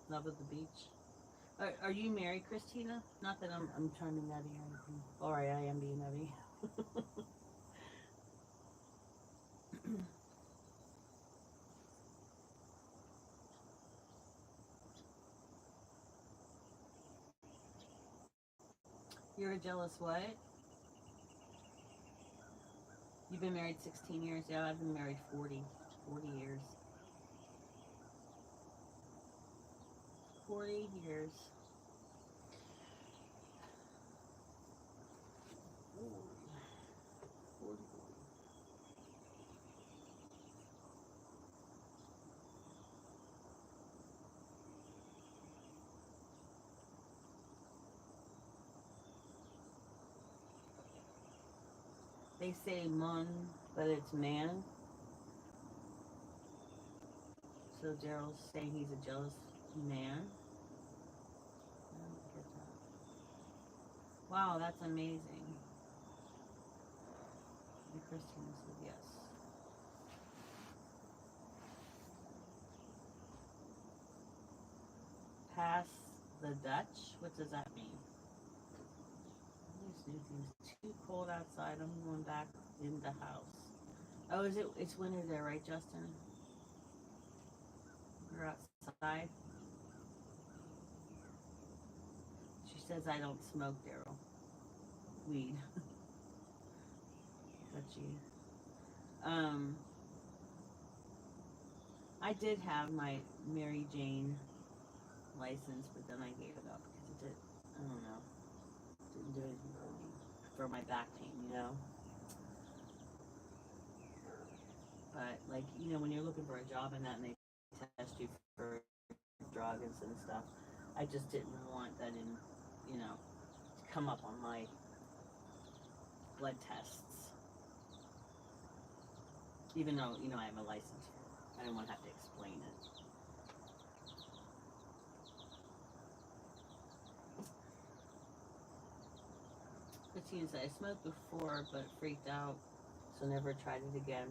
Love of the beach. Are you married, Christina? Not that I'm trying to be nutty or anything. Alright, I am being nutty. You're a jealous what? You've been married 16 years. Yeah, I've been married 40 years. 40 years. They say mun, but it's man. So Daryl's saying he's a jealous man. I don't get that. Wow, that's amazing. And Christina said yes. Pass the Dutch? What does that mean? This new thing's too cold outside. I'm going back in the house. Oh, is it? It's winter there, right, Justin? We're outside. She says I don't smoke, Daryl. Weed. But she. Um, I did have my Mary Jane license, but then I gave it up because it did. I don't know. Didn't do anything for me for my back pain. But like when you're looking for a job and that, and they test you for drugs and stuff, I just didn't want that to come up on my blood tests. Even though I have a license for it, I didn't want to have to explain it. Christine said I smoked before, but freaked out, so never tried it again.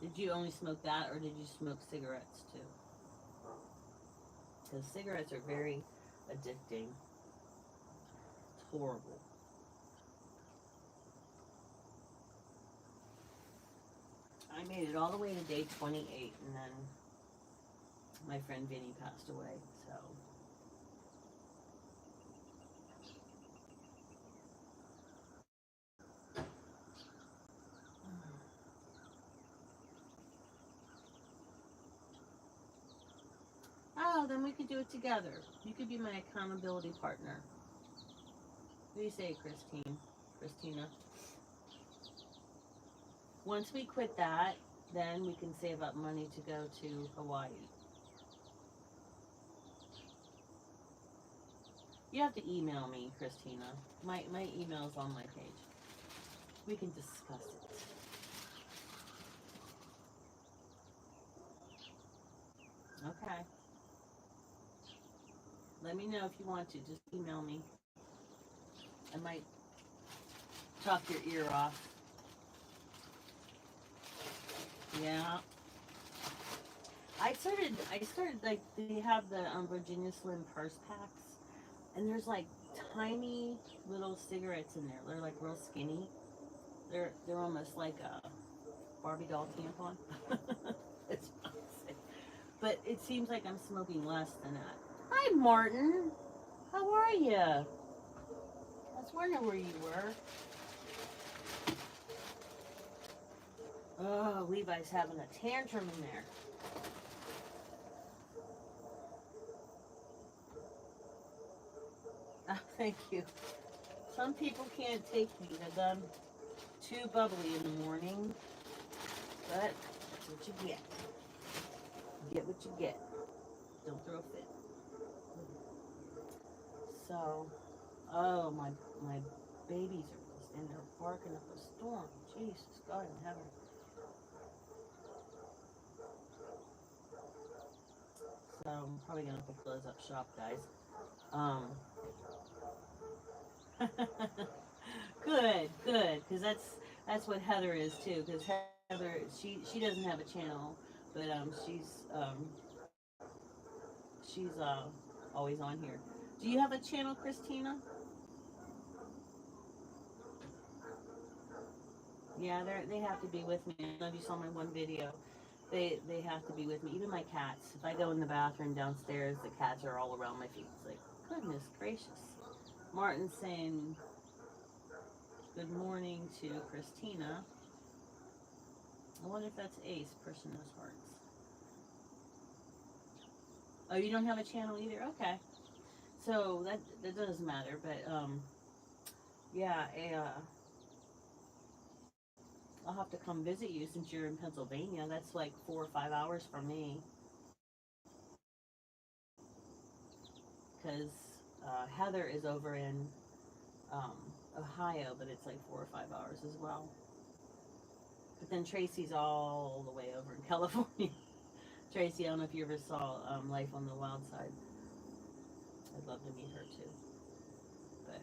Did you only smoke that, or did you smoke cigarettes too? Because cigarettes are very addicting. It's horrible. I made it all the way to day 28, and then my friend Vinny passed away. So, oh, then we could do it together. You could be my accountability partner. What do you say, Christina? Once we quit that, then we can save up money to go to Hawaii. You have to email me, Christina. My email's on my page. We can discuss it. Okay. Let me know if you want to. Just email me. I might chop your ear off. Yeah. I started like they have the Virginia Slim purse packs, and there's like tiny little cigarettes in there. They're like real skinny. They're almost like a Barbie doll tampon. It's toxic. But it seems like I'm smoking less than that. Hi, Martin. How are you? I was wondering where you were. Oh, Levi's having a tantrum in there. Oh, thank you. Some people can't take me. I'm too bubbly in the morning, but that's what you get. You get what you get. Don't throw a fit. So, oh my babies are just in there barking up a storm. Jesus God in heaven. So I'm probably gonna have to close up shop, guys. Um, good, because that's what Heather is too. Because Heather, she doesn't have a channel, but she's always on here. Do you have a channel, Christina? Yeah, they have to be with me. I don't know if you saw my one video. They have to be with me. Even my cats. If I go in the bathroom downstairs, the cats are all around my feet. It's like, goodness gracious. Martin's saying good morning to Christina. I wonder if that's Ace, person knows hearts. Oh, you don't have a channel either? Okay. So that doesn't matter, but yeah, I'll have to come visit you since you're in Pennsylvania. That's like 4 or 5 hours from me. Because Heather is over in um, Ohio, but it's like 4 or 5 hours as well. But then Tracy's all the way over in California. Tracy, I don't know if you ever saw Life on the Wild Side. I'd love to meet her too. But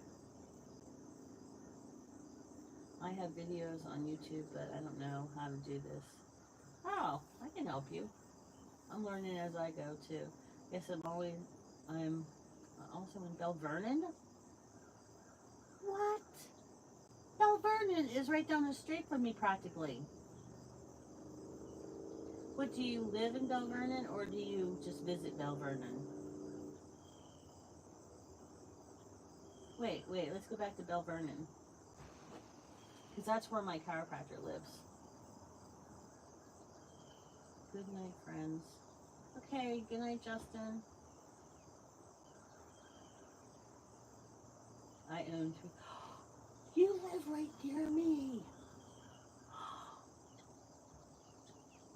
I have videos on YouTube, but I don't know how to do this. Oh, I can help you. I'm learning as I go too. Yes, I'm also in Bell Vernon. What? Bell Vernon is right down the street from me practically. What, do you live in Bell Vernon or do you just visit Bell Vernon? Wait, let's go back to Bell Vernon. Because that's where my chiropractor lives. Good night, friends. Okay, good night, Justin. I own three. You live right near me.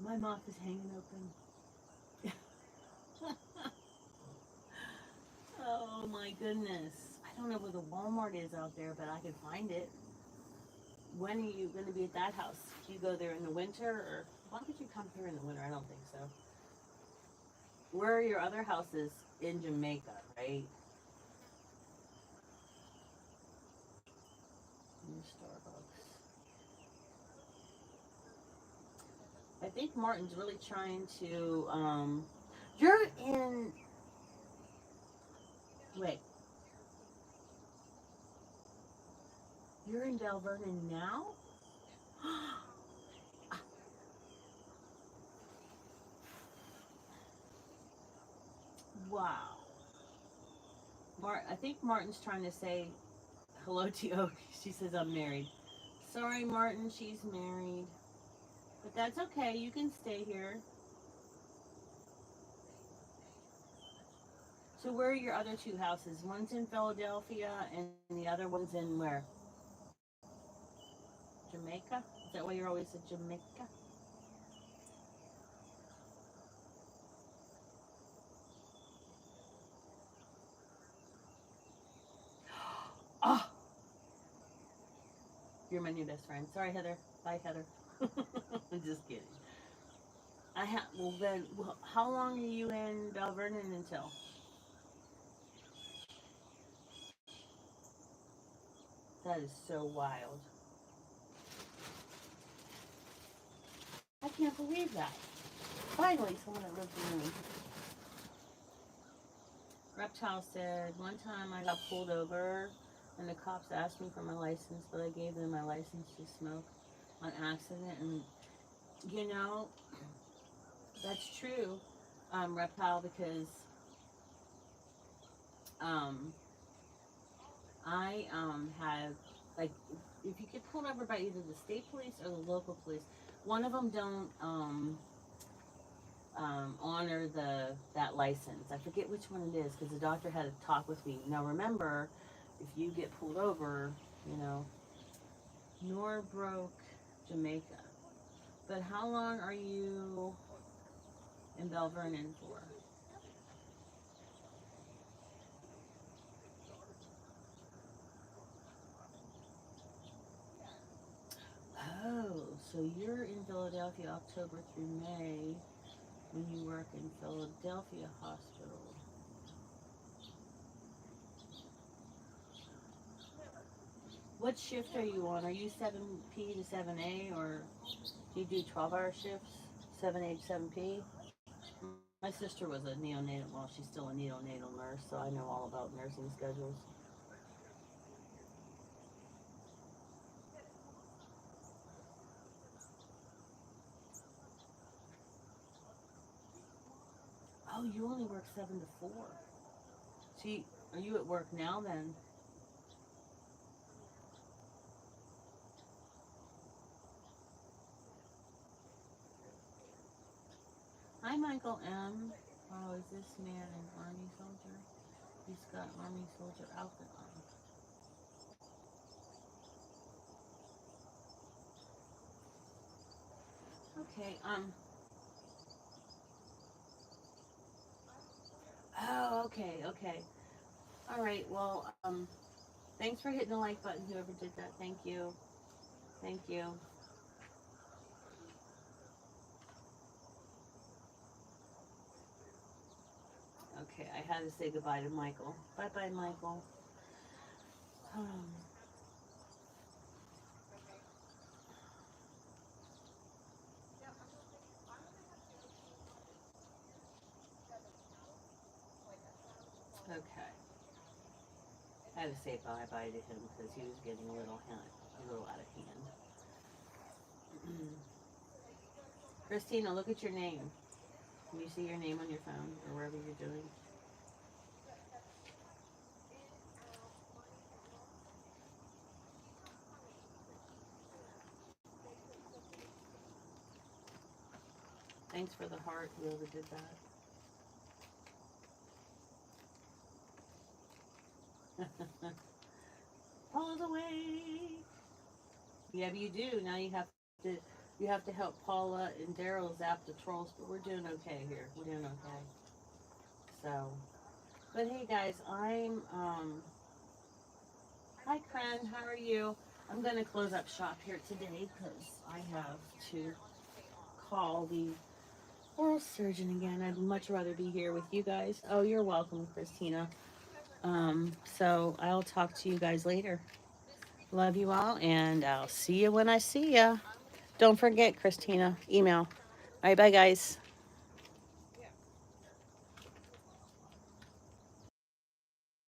My mouth is hanging open. Oh my goodness. I don't know where the Walmart is out there, but I can find it. When are you going to be at that house? Do you go there in the winter, or why would you come here in the winter? I don't think so. Where are your other houses in Jamaica, right? New Starbucks. I think Martin's really trying to. You're in. Wait, you're in Del Vernon now? Wow. I think Martin's trying to say hello to you. Oh, she says I'm married. Sorry, Martin, she's married. But that's okay. You can stay here. So where are your other two houses? One's in Philadelphia and the other one's in where? Jamaica? Is that why you're always at Jamaica? Oh, you're my new best friend. Sorry, Heather. Bye, Heather. I'm just kidding. Well then, how long are you in Bell Vernon until? That is so wild. I can't believe that. Finally, someone that lives near me. Reptile said, one time I got pulled over and the cops asked me for my license, but I gave them my license to smoke on accident. And, you know, that's true, Reptile, because um, I have, like, if you get pulled over by either the state police or the local police, one of them don't honor that license. I forget which one it is because the doctor had a talk with me. Now remember, if you get pulled over, you know, Norbrook, Jamaica. But how long are you in Bell Vernon for? Oh, so you're in Philadelphia October through May when you work in Philadelphia Hospital. What shift are you on? Are you 7P to 7A or do you do 12-hour shifts? 7A to 7P? My sister was a neonatal, well, she's still a neonatal nurse, so I know all about nursing schedules. Oh, you only work 7 to 4. See, are you at work now then? Hi, Michael M. Oh, is this man an army soldier? He's got army soldier outfit on. Okay, oh, okay. All right, well, Thanks for hitting the like button, whoever did that. Thank you. Thank you. Okay, I had to say goodbye to Michael. Bye bye, Michael. Okay. I had to say bye bye to him because he was getting a little out of hand. Christina, look at your name. Can you see your name on your phone or wherever you're doing? Thanks for the heart, whoever did that. All the way. Yeah, but you do. Now you have to help Paula and Daryl zap the trolls, but we're doing okay here. We're doing okay. So, but hey guys, hi Kren, how are you? I'm gonna close up shop here today because I have to call the oral surgeon again. I'd much rather be here with you guys. Oh, you're welcome, Christina. So I'll talk to you guys later. Love you all, and I'll see you when I see ya. Don't forget, Christina, email. All right, bye, guys.